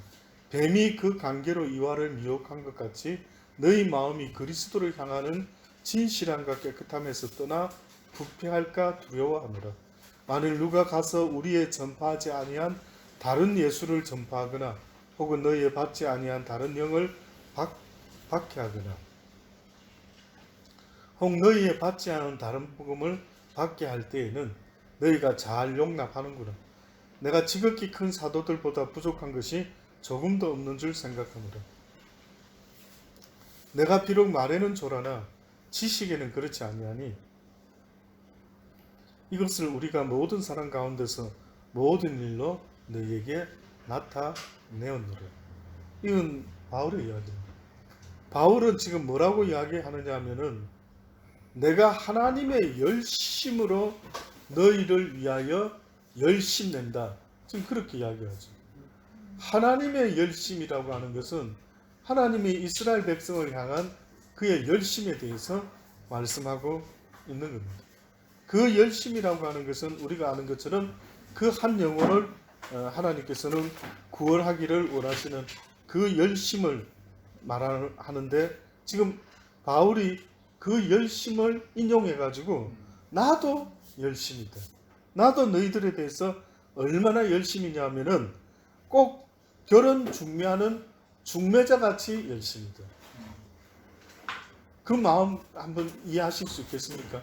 뱀이 그 관계로 이와를 미혹한 것 같이 너희 마음이 그리스도를 향하는 진실함과 깨끗함에서 떠나 부패할까 두려워하노라. 만일 누가 가서 우리의 전파하지 아니한 다른 예수를 전파하거나 혹은 너희의 받지 아니한 다른 영을 박해하거나 혹 너희의 받지 않은 다른 복음을 받게 할 때에는 너희가 잘 용납하는구나. 내가 지극히 큰 사도들보다 부족한 것이 조금도 없는 줄 생각하노라. 내가 비록 말에는 조라나 지식에는 그렇지 아니하니 이것을 우리가 모든 사람 가운데서 모든 일로 너희에게 나타내었노라. 이건 바울의 이야기입니다. 바울은 지금 뭐라고 이야기하느냐 하면은 내가 하나님의 열심으로 너희를 위하여 열심 낸다. 지금 그렇게 이야기하죠. 하나님의 열심이라고 하는 것은 하나님이 이스라엘 백성을 향한 그의 열심에 대해서 말씀하고 있는 겁니다. 그 열심이라고 하는 것은 우리가 아는 것처럼 그 한 영혼을 하나님께서는 구원하기를 원하시는 그 열심을 말하는데 지금 바울이 그 열심을 인용해 가지고 나도 열심이다. 나도 너희들에 대해서 얼마나 열심이냐 하면은 꼭 결혼 중매하는 중매자 같이 열심이다. 그 마음 한번 이해하실 수 있겠습니까?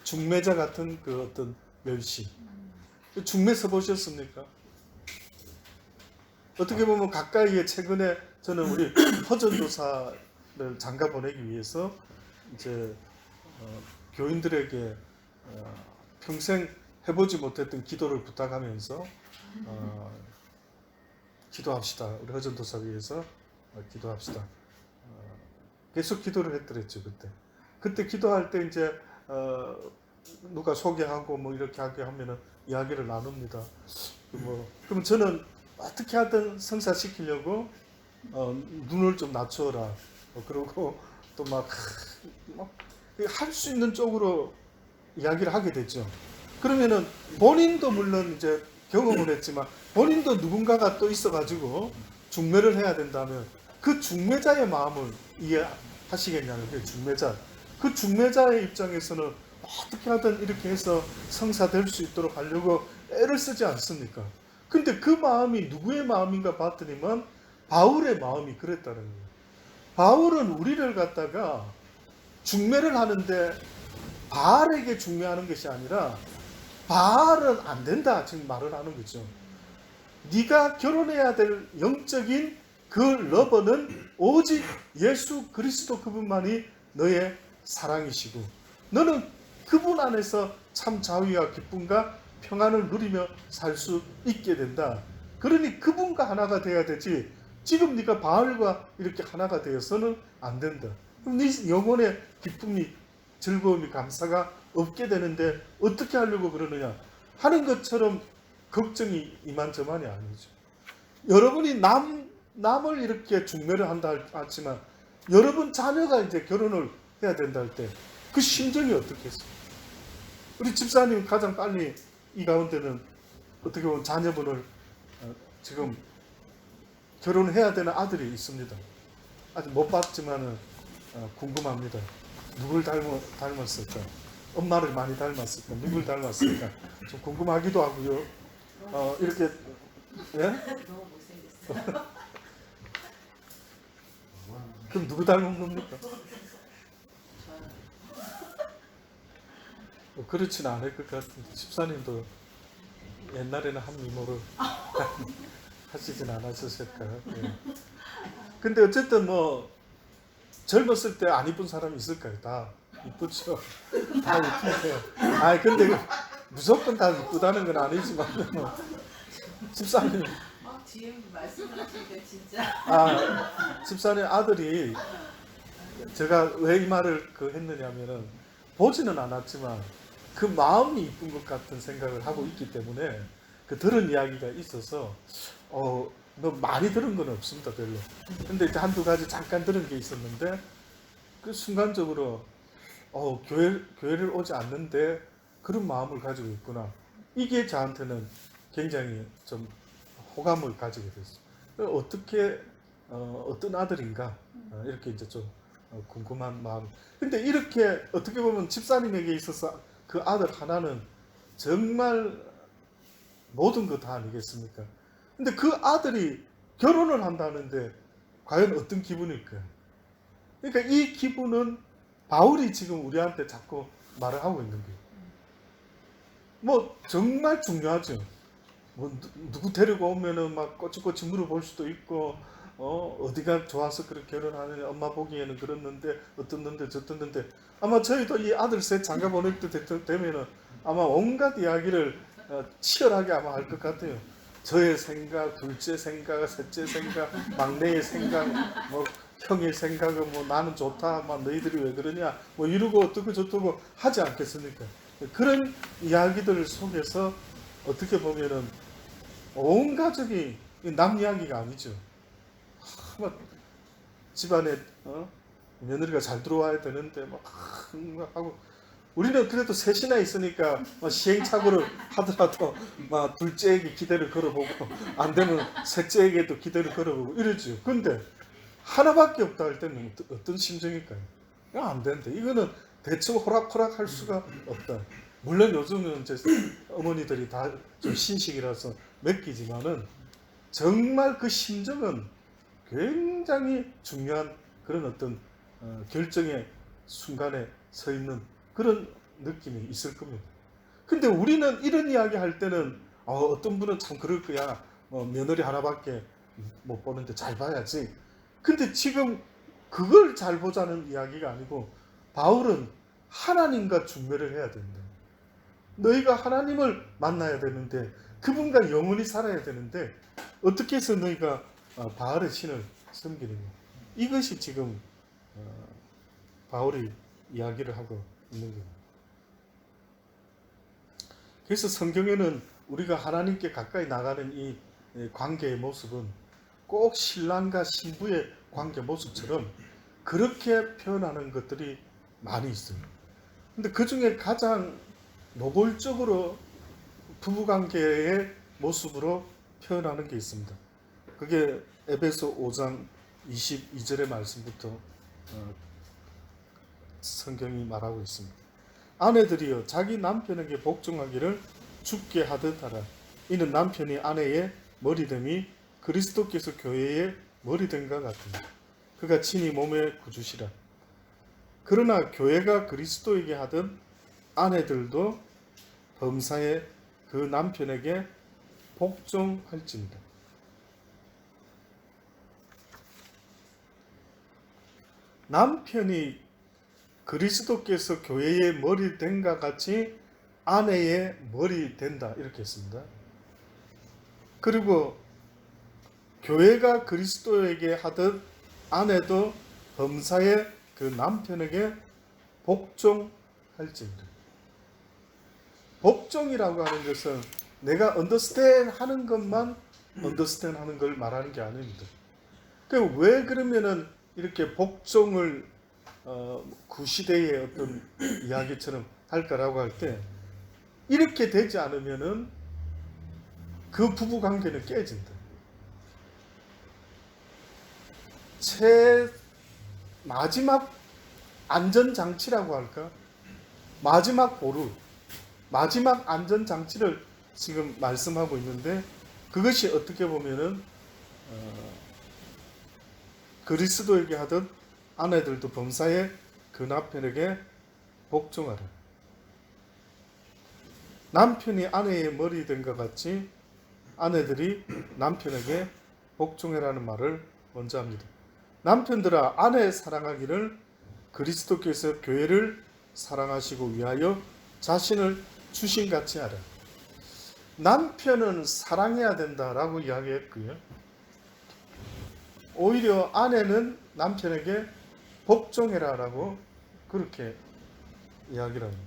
중매자 같은 그 어떤 열심. 중매 서보셨습니까? 어떻게 보면 가까이에 최근에 저는 우리 허전도사를 장가 보내기 위해서 이제 교인들에게 평생 해보지 못했던 기도를 부탁하면서 기도합시다. 우리 허전도사 위해서 기도합시다. 계속 기도를 했더랬죠 그때. 그때 기도할 때 이제 누가 소개하고 뭐 이렇게 하게 하면은 이야기를 나눕니다. 그럼 저는 어떻게 하든 성사시키려고 눈을 좀 낮추어라. 그러고 또 막 할 수 있는 쪽으로 이야기를 하게 됐죠. 그러면은 본인도 물론 이제 경험을 했지만 본인도 누군가가 또 있어가지고 중매를 해야 된다면 그 중매자의 마음을 이해하시겠냐는 게 중매자. 그 중매자의 입장에서는 어떻게 하든 이렇게 해서 성사될 수 있도록 하려고 애를 쓰지 않습니까? 근데 그 마음이 누구의 마음인가 봤더니만 바울의 마음이 그랬다는 거예요. 바울은 우리를 갖다가 중매를 하는데 바알에게 중매하는 것이 아니라 바알은 안 된다 지금 말을 하는 거죠. 네가 결혼해야 될 영적인 그 러버는 오직 예수 그리스도 그분만이 너의 사랑이시고 너는 그분 안에서 참 자유와 기쁨과 평안을 누리며 살 수 있게 된다. 그러니 그분과 하나가 돼야 되지 지금 네가 바알과 이렇게 하나가 되어서는 안 된다. 그럼 네 영혼의 기쁨이 즐거움이 감사가 없게 되는데 어떻게 하려고 그러느냐 하는 것처럼 걱정이 이만저만이 아니죠. 여러분이 남을 이렇게 중매를 한다 하지만 여러분 자녀가 이제 결혼을 해야 된다 할 때 그 심정이 어떻겠어요? 우리 집사님 가장 빨리 이 가운데는 어떻게 보면 자녀분을 지금 결혼해야 되는 아들이 있습니다. 아직 못 봤지만은 궁금합니다. 누굴 닮았을까? 엄마를 많이 닮았을까? 누굴 닮았을까? 좀 궁금하기도 하고요. 이렇게 예? 너무 못생겼어. 그럼 누구 닮은 겁니까? 그렇진 않을 것 같은데 집사님도 옛날에는 한 미모를 하시진 않으셨을까요? 예. 근데 어쨌든 뭐 젊었을 때 안 이쁜 사람이 있을까요? 다 이쁘죠. 다 이쁘세요. 근데 무조건 다 이쁘다는 건 아니지만 뭐 집사님 뒤에 말씀을 하시니까 진짜. 집사님 아들이 제가 왜 이 말을 했느냐면은 보지는 않았지만 그 마음이 이쁜 것 같은 생각을 하고 있기 때문에 들은 이야기가 있어서 뭐 많이 들은 건 없습니다 별로. 근데 이제 한두 가지 잠깐 들은 게 있었는데 그 순간적으로 교회를 오지 않는데 그런 마음을 가지고 있구나. 이게 저한테는 굉장히 좀 호감을 가지게 됐어요. 어떻게 어떤 아들인가 이렇게 이제 좀 궁금한 마음. 근데 이렇게 어떻게 보면 집사님에게 있어서 그 아들 하나는 정말 모든 것 다 아니겠습니까? 근데 그 아들이 결혼을 한다는데 과연 어떤 기분일까요? 그러니까 이 기분은 바울이 지금 우리한테 자꾸 말을 하고 있는 거예요. 뭐 정말 중요하죠. 뭐 누구 데리고 오면은 막 꼬치꼬치 물어볼 수도 있고 어디가 좋아서 그렇게 결혼하느냐 엄마 보기에는 그랬는데 어떻는데 저떻는데 아마 저희도 이 아들 셋 장가 보낼 때 되면은 아마 온갖 이야기를 치열하게 아마 할 것 같아요. 저의 생각, 둘째 생각, 셋째 생각, 막내의 생각, 뭐 형의 생각은 뭐 나는 좋다, 막 너희들이 왜 그러냐, 뭐 이러고 어떻고 저쩌고 하지 않겠습니까? 그런 이야기들 속에서 어떻게 보면은 온 가족이 남 이야기가 아니죠. 막 집안에 며느리가 잘 들어와야 되는데 막 하고 우리는 그래도 셋이나 있으니까 시행착오를 하더라도 막 둘째에게 기대를 걸어보고 안 되면 셋째에게도 기대를 걸어보고 이러죠. 근데 하나밖에 없다 할 때는 어떤 심정일까요? 안 된대. 이거는 대충 호락호락 할 수가 없다. 물론 요즘은 이제 어머니들이 다 좀 신식이라서 맡기지만은 정말 그 심정은 굉장히 중요한 그런 어떤 결정의 순간에 서 있는 그런 느낌이 있을 겁니다. 근데 우리는 이런 이야기 할 때는 어떤 분은 참 그럴 거야. 며느리 하나밖에 못 보는데 잘 봐야지. 근데 지금 그걸 잘 보자는 이야기가 아니고 바울은 하나님과 중매를 해야 된다. 너희가 하나님을 만나야 되는데 그분과 영원히 살아야 되는데 어떻게 해서 너희가 바알의 신을 섬기느냐. 이것이 지금 바울이 이야기를 하고 있는 겁니다. 그래서 성경에는 우리가 하나님께 가까이 나가는 이 관계의 모습은 꼭 신랑과 신부의 관계 모습처럼 그렇게 표현하는 것들이 많이 있어요. 근데 그 중에 가장 노골적으로 부부관계의 모습으로 표현하는 게 있습니다. 그게 에베소 5장 22절의 말씀부터 성경이 말하고 있습니다. 아내들이여 자기 남편에게 복종하기를 주께 하듯 하라. 이는 남편이 아내의 머리됨이 그리스도께서 교회의 머리됨과 같으니 그가 친히 몸의 구주시라. 그러나 교회가 그리스도에게 하듯 아내들도 범사에 그 남편에게 복종할지니라. 남편이 그리스도께서 교회의 머리 된과 같이 아내의 머리 된다 이렇게 했습니다. 그리고 교회가 그리스도에게 하듯 아내도 범사에 그 남편에게 복종할지니라. 복종이라고 하는 것은 내가 언더스탠 하는 것만 언더스탠 하는 걸 말하는 게 아닙니다. 왜 그러면은 이렇게 복종을 구시대의 어떤 이야기처럼 할까라고 할 때 이렇게 되지 않으면은 그 부부 관계는 깨진다. 마지막 안전장치라고 할까? 마지막 보루, 마지막 안전장치를 지금 말씀하고 있는데 그것이 어떻게 보면은 그리스도에게 하듯 아내들도 범사에 그 남편에게 복종하라. 남편이 아내의 머리 된 것 같이 아내들이 남편에게 복종해라는 말을 먼저 합니다. 남편들아 아내 사랑하기를 그리스도께서 교회를 사랑하시고 위하여 자신을 주신같이 하라. 남편은 사랑해야 된다라고 이야기했고요. 오히려 아내는 남편에게 복종해라라고 그렇게 이야기를 합니다.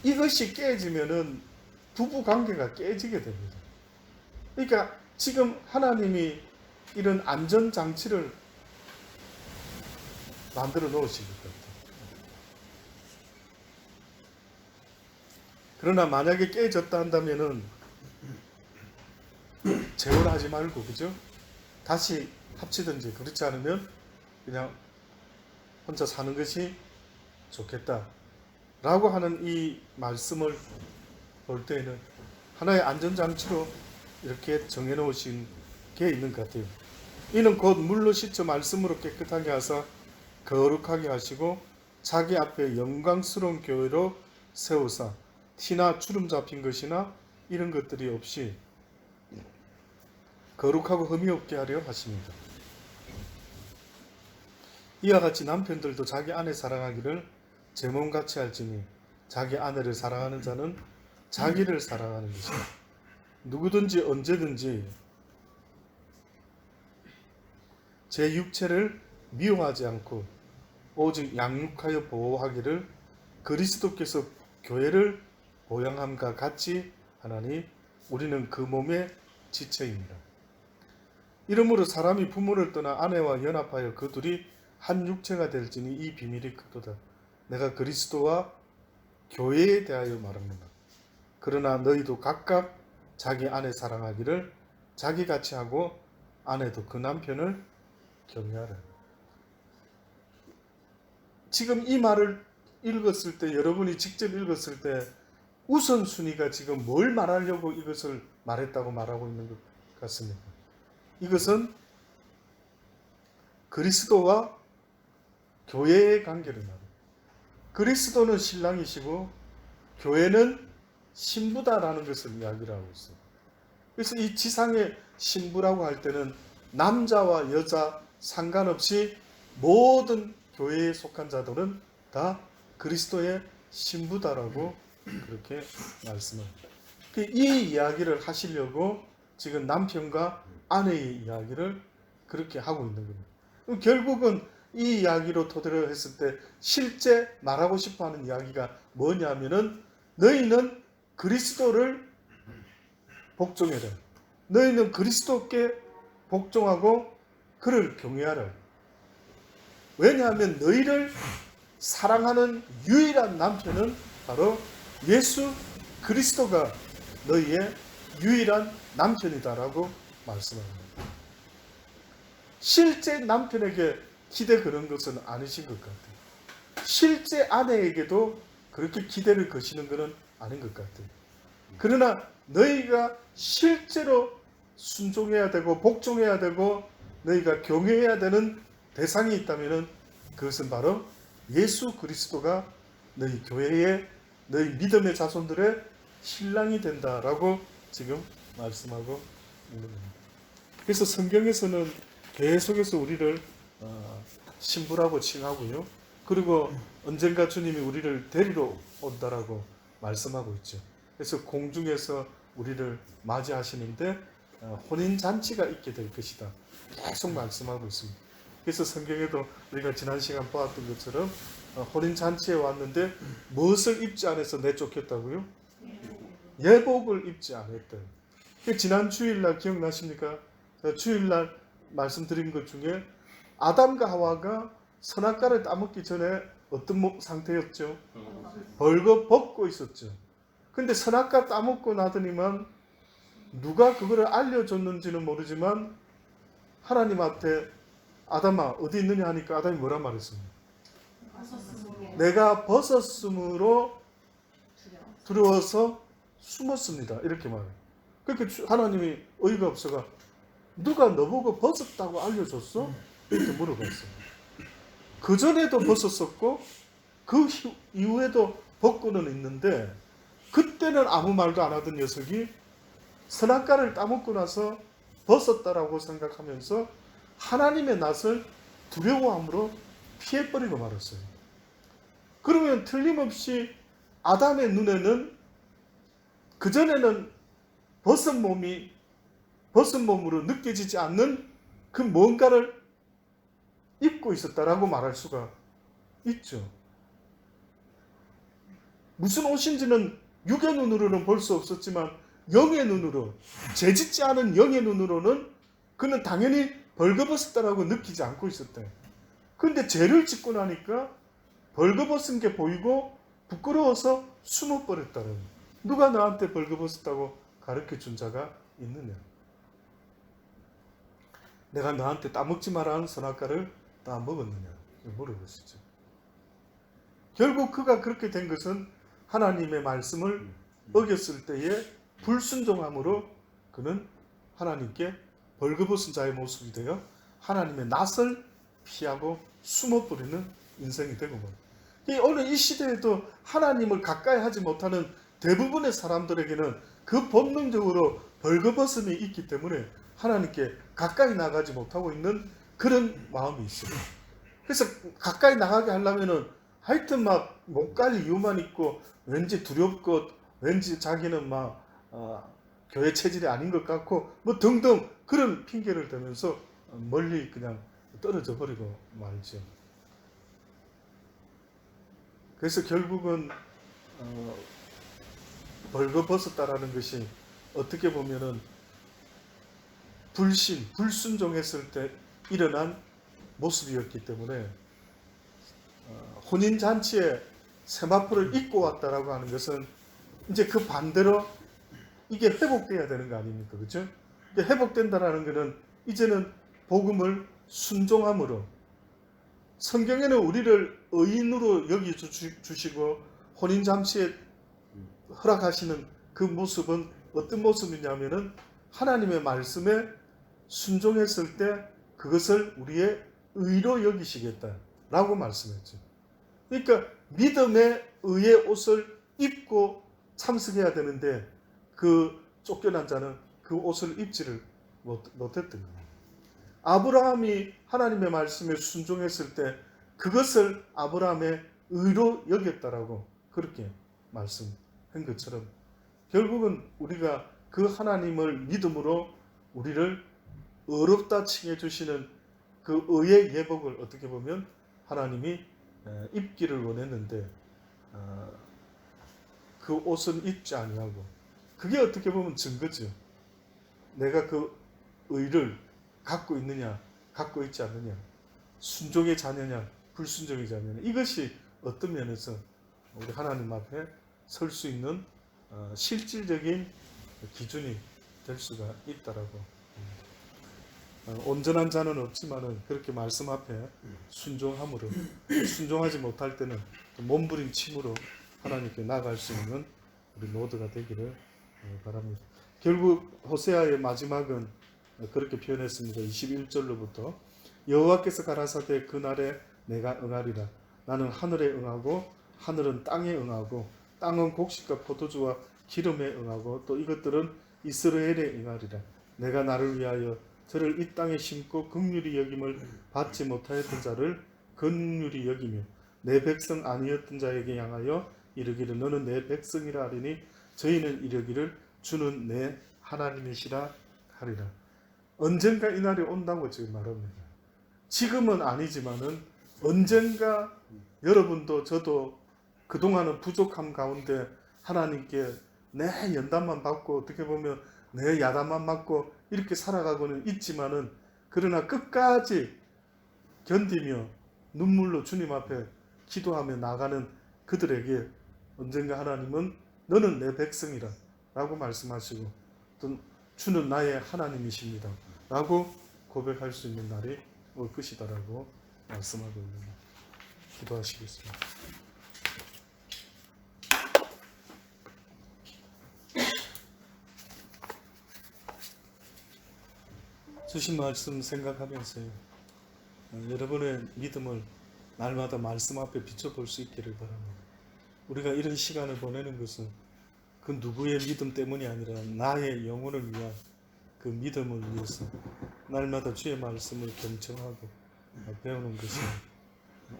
이것이 깨지면은 부부 관계가 깨지게 됩니다. 그러니까 지금 하나님이 이런 안전장치를 만들어 놓으신 것 같아요. 그러나 만약에 깨졌다 한다면은 재혼하지 말고, 그죠? 다시 합치든지, 그렇지 않으면 그냥 혼자 사는 것이 좋겠다 라고 하는 이 말씀을 볼 때에는 하나의 안전장치로 이렇게 정해놓으신 게 있는 것 같아요. 이는 곧 물로 씻어 말씀으로 깨끗하게 하사 거룩하게 하시고 자기 앞에 영광스러운 교회로 세우사 티나 주름 잡힌 것이나 이런 것들이 없이 거룩하고 흠이 없게 하려 하십니다. 이와 같이 남편들도 자기 아내 사랑하기를 제 몸같이 할지니 자기 아내를 사랑하는 자는 자기를 사랑하는 것이다. 누구든지 언제든지 제 육체를 미워하지 않고 오직 양육하여 보호하기를 그리스도께서 교회를 보양함과 같이 하나니 우리는 그 몸의 지체입니다. 이러므로 사람이 부모를 떠나 아내와 연합하여 그 둘이 한 육체가 될지니 이 비밀이 크도다. 내가 그리스도와 교회에 대하여 말합니다. 그러나 너희도 각각 자기 아내 사랑하기를 자기같이 하고 아내도 그 남편을 경외하라. 지금 이 말을 읽었을 때, 여러분이 직접 읽었을 때 우선순위가 지금 뭘 말하려고 이것을 말했다고 말하고 있는 것 같습니까? 이것은 그리스도와 교회의 관계를 말합니다. 그리스도는 신랑이시고 교회는 신부다라는 것을 이야기를 하고 있어요. 그래서 이 지상의 신부라고 할 때는 남자와 여자 상관없이 모든 교회에 속한 자들은 다 그리스도의 신부다라고 그렇게 말씀합니다. 이 이야기를 하시려고 지금 남편과 아내의 이야기를 그렇게 하고 있는 겁니다. 그럼 결국은 이 이야기로 토대로 했을 때 실제 말하고 싶어하는 이야기가 뭐냐면은 너희는 그리스도를 복종해라. 너희는 그리스도께 복종하고 그를 경외하라. 왜냐하면 너희를 사랑하는 유일한 남편은 바로 예수 그리스도가 너희의 유일한 남편이다라고 말씀합니다. 실제 남편에게 기대 그런 것은 아니신 것 같아요. 실제 아내에게도 그렇게 기대를 거시는 것은 아닌 것 같아요. 그러나 너희가 실제로 순종해야 되고 복종해야 되고 너희가 경외해야 되는 대상이 있다면 그것은 바로 예수 그리스도가 너희 교회의 너희 믿음의 자손들의 신랑이 된다라고 지금 말씀하고 있는 겁니다. 그래서 성경에서는 계속해서 우리를 신부라고 칭하고요. 그리고 언젠가 주님이 우리를 데리러 온다라고 말씀하고 있죠. 그래서 공중에서 우리를 맞이하시는데 혼인잔치가 있게 될 것이다. 계속 말씀하고 있습니다. 그래서 성경에도 우리가 지난 시간 보았던 것처럼 혼인잔치에 왔는데 무엇을 입지 않아서 내쫓겼다고요? 예복을 입지 않았대요. 지난 주일날 기억나십니까? 주일날 말씀드린 것 중에 아담과 하와가 선악과를 따먹기 전에 어떤 상태였죠? 벌거벗고 있었죠. 근데 선악과 따먹고 나더니만 누가 그거를 알려줬는지는 모르지만 하나님한테 아담아 어디 있느냐 하니까 아담이 뭐라 말했습니까? 내가 벗었으므로 두려워서 숨었습니다. 이렇게 말해요. 그렇게 하나님이 어이가 없어가 누가 너보고 벗었다고 알려줬어? 이렇게 물어봤어요. 그 전에도 벗었었고 그 이후에도 벗고는 있는데 그때는 아무 말도 안 하던 녀석이 선악과를 따먹고 나서 벗었다라고 생각하면서 하나님의 낯을 두려워함으로 피해버리고 말았어요. 그러면 틀림없이 아담의 눈에는 그전에는 벗은 몸으로 느껴지지 않는 그 뭔가를 입고 있었다라고 말할 수가 있죠. 무슨 옷인지는 육의 눈으로는 볼 수 없었지만 영의 눈으로, 재짓지 않은 영의 눈으로는 그는 당연히 벌거벗었다라고 느끼지 않고 있었대. 그런데 죄를 짓고 나니까 벌거벗은 게 보이고 부끄러워서 숨어버렸다는. 누가 나한테 벌거벗었다고 가르쳐준 자가 있느냐? 내가 너한테 따먹지 마라 하는 선악과를 따먹었느냐? 물어보시죠. 결국 그가 그렇게 된 것은 하나님의 말씀을 어겼을 때에 불순종함으로 그는 하나님께 벌거벗은 자의 모습이 되어 하나님의 낯을 피하고 숨어버리는 인생이 되고 말입니다. 오늘 이 시대에도 하나님을 가까이 하지 못하는 대부분의 사람들에게는 그 본능적으로 벌거벗음이 있기 때문에 하나님께 가까이 나가지 못하고 있는 그런 마음이 있어요. 그래서 가까이 나가게 하려면은 하여튼 막 못 갈 이유만 있고 왠지 두렵고 왠지 자기는 막 교회 체질이 아닌 것 같고 뭐 등등 그런 핑계를 대면서 멀리 그냥 떨어져 버리고 말죠. 그래서 결국은 벌거벗었다라는 것이 어떻게 보면은 불순종했을 때 일어난 모습이었기 때문에 혼인잔치에 세마포를 입고 왔다라고 하는 것은 이제 그 반대로 이게 회복돼야 되는 거 아닙니까? 그렇죠? 회복된다라는 것은 이제는 복음을 순종함으로 성경에는 우리를 의인으로 여기 주시고 혼인잔치에 허락하시는 그 모습은 어떤 모습이냐면은 하나님의 말씀에 순종했을 때 그것을 우리의 의로 여기시겠다라고 말씀했죠. 그러니까 믿음의 의의 옷을 입고 참석해야 되는데 그 쫓겨난 자는 그 옷을 입지를 못했던 거예요. 아브라함이 하나님의 말씀에 순종했을 때 그것을 아브라함의 의로 여겼다라고 그렇게 말씀한 것처럼 결국은 우리가 그 하나님을 믿음으로 우리를 의롭다 칭해 주시는 그 의의 예복을 어떻게 보면 하나님이 입기를 원했는데 그 옷은 입지 아니하고 그게 어떻게 보면 증거죠. 내가 그 의를 갖고 있느냐 갖고 있지 않느냐, 순종의 자녀냐 불순종의 자녀냐, 이것이 어떤 면에서 우리 하나님 앞에 설 수 있는 실질적인 기준이 될 수가 있다라고. 온전한 자는 없지만은 그렇게 말씀 앞에 순종함으로, 순종하지 못할 때는 몸부림침으로 하나님께 나아갈 수 있는 우리 모두가 되기를 바랍니다. 결국 호세아의 마지막은 그렇게 표현했습니다. 21절로부터 여호와께서 가라사대 그날에 내가 응하리라. 나는 하늘에 응하고 하늘은 땅에 응하고 땅은 곡식과 포도주와 기름에 응하고 또 이것들은 이스라엘에 응하리라. 내가 나를 위하여 저를 이 땅에 심고 긍휼히 여김을 받지 못하였던 자를 긍휼히 여기며 내 백성 아니었던 자에게 향하여 이르기를 너는 내 백성이라 하리니 저희는 이르기를 주는 내 하나님이시라 하리라. 언젠가 이 날이 온다고 지금 말합니다. 지금은 아니지만은 언젠가 여러분도 저도 그동안은 부족함 가운데 하나님께 내 연단만 받고 어떻게 보면 내 야단만 맞고 이렇게 살아가고는 있지만은 그러나 끝까지 견디며 눈물로 주님 앞에 기도하며 나가는 그들에게 언젠가 하나님은 너는 내 백성이라 라고 말씀하시고 또 주는 나의 하나님이십니다 라고 고백할 수 있는 날이 올 것이다라고 말씀하고 있습니다. 기도하시겠습니다. 주신 말씀 생각하면서요, 여러분의 믿음을 날마다 말씀 앞에 비춰볼 수 있기를 바랍니다. 우리가 이런 시간을 보내는 것은 그 누구의 믿음 때문이 아니라 나의 영혼을 위한 그 믿음을 위해서 날마다 주의 말씀을 경청하고 배우는 것이,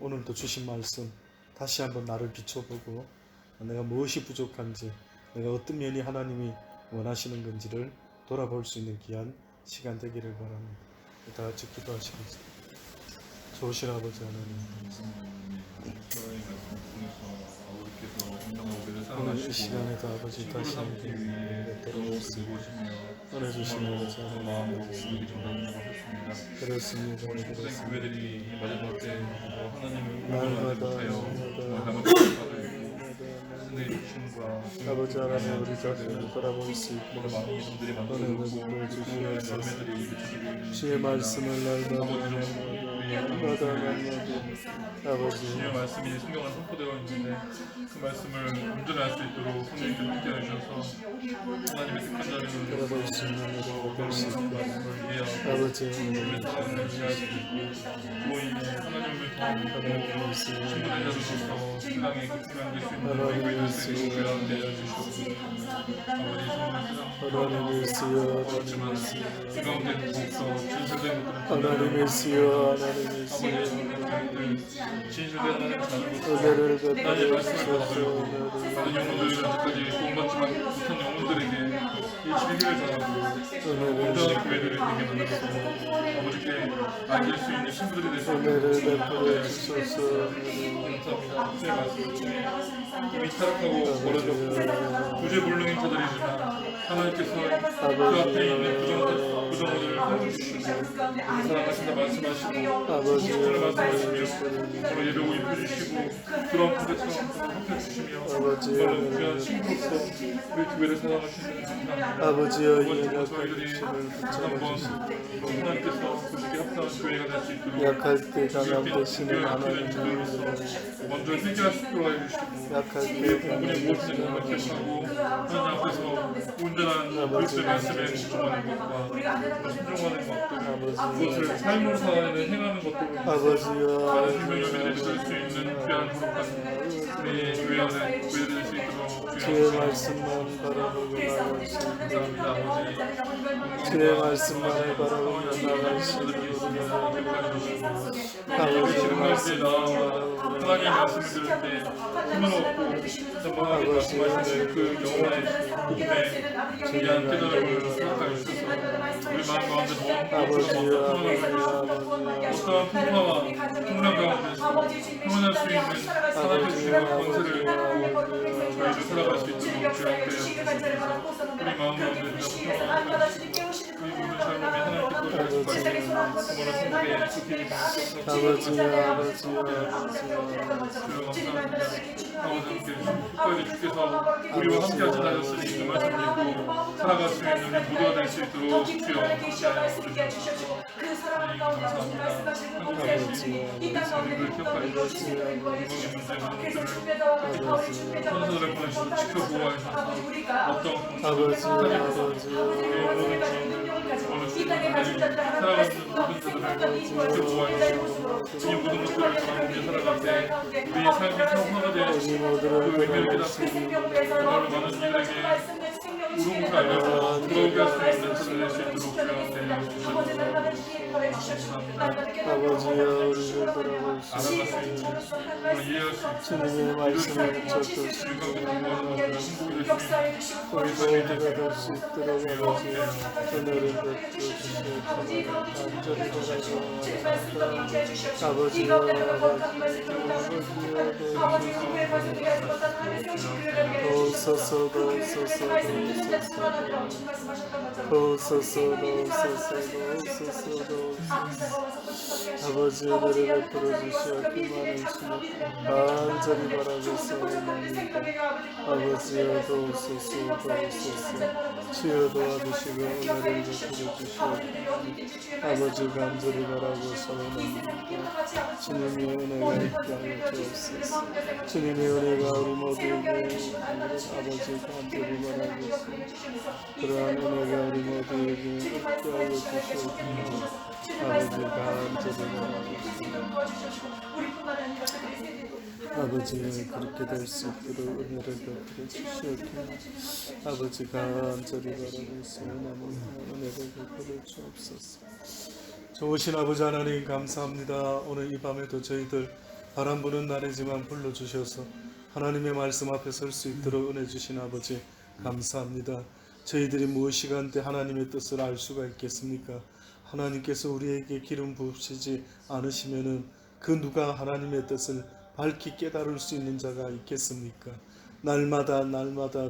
오늘도 주신 말씀 다시 한번 나를 비춰보고 내가 무엇이 부족한지, 내가 어떤 면이 하나님이 원하시는 건지를 돌아볼 수 있는 귀한 시간 되기를 바랍니다. 다 같이 기도하시겠습니다. 좋으신 아버지 하나님, 오늘 이 시간에도 아버지 다시 함께 돌아오시고 은혜 주시는 아버지 하나님, 그렇습니다. 교회들이 마지막 때 날마다 아버지 하나님 우리 자신을 돌아볼 수 있고 은혜를 주시옵소서. 주의 말씀을 날마다 아버지 주의 말씀이 성경에 선포되어 있는데 그 말씀을 온전히 알 수 있도록 성령님께서 함께해 주셔서 하나님의 택한 자는 돌아볼 수 있는 은혜를 볼 수 있고 말씀을 이해하고 아버지 주님의 사랑을 이해할 수 있고 그로 인해 하나님을 더하고 친구된 자로서 신랑의 끝을 안길 수 있는 우리가 되시고 그라운데 해주시옵소서. 하나님의 수요 그렇지만 그 가운데 더욱더 진실된 것들은 하나님의 수요 하나님의 수요 진실된 하나님의 자녀로서 은혜를 하나님의 말씀을 베풀어 받들고 다른 영혼들은 아직까지 구원받지 못한 영혼들에게 이 진리를 전하고 온전한 교회들을 되게 만들어서 아버지께 안길 수 있는 신부들이 될 수 은혜를 있는 베풀어 주소서. 감사합니다. 주의 말씀을 통해 이미 타락하고 멀어졌고 구제불능인 자들이지만 하나님께서 그 앞에 있는 부정을 해주시고 사랑하신다 말씀하시고 축복을 말씀하시며 서로 예배고 입혀주시고 그런 부대처럼 합해주시며 그런 귀한 친구로서 우리 교회를 사랑하시는 감사합니다. 아버지여 이 아버지와 연약한 저희들이 육신을 한번 붙잡아주시고 하나님께서 보시기에 합당한 교회가 될 수 있도록 약할 때 강함 되시는 하나님을 먼저 해결할 수 있도록 해주시고 약할 때 우리의 강함 부분이 무엇인지 되시는 정말 기억하고 하나님 앞에서 온전한 그리스도의 말씀에 집중하는 것과 순종하는 행동하는 것들, 아버지. 그것을 삶으로 살아내는 행하는 것들로 아버지여 많은 생명 열매를 맺을 수 있는 귀한 거룩한 우리 교회 안에 구해드릴 수 있도록 주의 말씀만 바라보고 감사합니다. 나가시옵소서. 아버지. 주의 말씀만을 바라보며 나가시옵소서. 우리 지금 날씨에 나와 하나님의 말씀을 들을 때 힘을 얻고 전방하게 말씀하시는 그 영혼의 몸에 귀한 깨달음을 생각하게 주셔서 우리 마음 가운데 아버지여, 어떠한 풍파와 풍랑 가운데 평안할 수 있는 하나님의 주시는 권세를 저희도 살아갈 수 있도록 주님께 우리 마음 가운데 평안을 우리 모든 삶을 하나님께 끝까지 주께서 우리와 함께 하시다셨으니 그 말씀 믿고 살아갈 수 있는 우리 모두가 될 수 있도록 주여 함께하여 주시옵소서. 감사합니다. 한국의 시민을 기억하여 주시고 건강의 문제를 선서를 보내주셔서 지켜보아주셔서 어떤 이 모든 것들을 전하며 살아갈 때 우리의 삶이 성화가 되어 그 의미를 깨닫고 정말로 많은 이들에게 우롱을 알려서 돌아오게 할 수 있는 자들 될수 있도록 주님한테 아버지여, 우리를 돌아보시고 알아갈 수 있는 이해할 수 있는 주님의 말씀을 붙잡고 우리 모두가 될 수 있도록 아버지여 은혜를 베풀어주시옵소서. 아버지 은혜를 베풀어 주시옵기만 하시며 간절히 바라겠사옵나이다. 아버지여 도우소서 주여 도와주시고 은혜를 베풀어 주시옵소서. 아버지 간절히 바라고 사옵나이다. 주님의 은혜가 있게 하여 주옵소서. 주님의 은혜가 우리 모두에게 아버지 간절히 바라겠습니다. 그러한 은혜가 우리 모두에게 있게 하여 주시옵소서. 아버지 간절히 바라겠습니다. 아버지 그렇게 될 수 있도록 은혜를 베풀어 주시옵소서. 아버지 간절히 바라고 있사옵나니 은혜를 베풀어 주옵소서. 좋으신 아버지 하나님 감사합니다. 오늘 이 밤에도 저희들 바람 부는 날이지만 불러주셔서 하나님의 말씀 앞에 설 수 있도록 은혜 주신 아버지 감사합니다. 저희들이 무엇이간때 하나님의 뜻을 알 수가 있겠습니까? 하나님께서 우리에게 기름 부으시지 않으시면은 그 누가 하나님의 뜻을 밝히 깨달을 수 있는 자가 있겠습니까? 날마다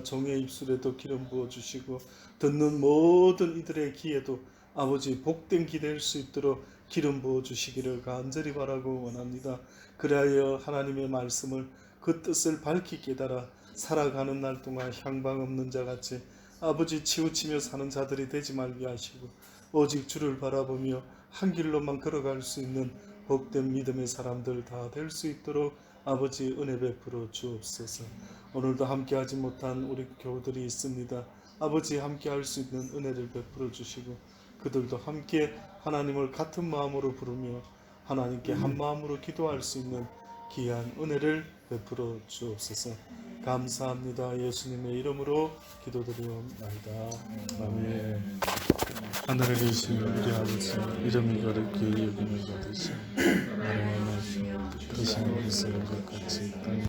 종의 입술에도 기름 부어주시고 듣는 모든 이들의 귀에도 아버지 복된 기 될 수 있도록 기름 부어주시기를 간절히 바라고 원합니다. 그리하여 하나님의 말씀을 그 뜻을 밝히 깨달아 살아가는 날 동안 향방 없는 자같이 아버지 치우치며 사는 자들이 되지 말게 하시고 오직 주를 바라보며 한 길로만 걸어갈 수 있는 복된 믿음의 사람들 다 될 수 있도록 아버지 은혜 베풀어 주옵소서. 오늘도 함께하지 못한 우리 교우들이 있습니다. 아버지 함께할 수 있는 은혜를 베풀어 주시고 그들도 함께 하나님을 같은 마음으로 부르며 하나님께 한 마음으로 기도할 수 있는 귀한 은혜를 베풀어 주옵소서. 감사합니다. 예수님의 이름으로 기도드리옵나이다. 아멘. 하늘에 계신 우리 아버지 이름이 거룩히 여김을 받으시오. 나라의 말씀 뜻하신 것을 같이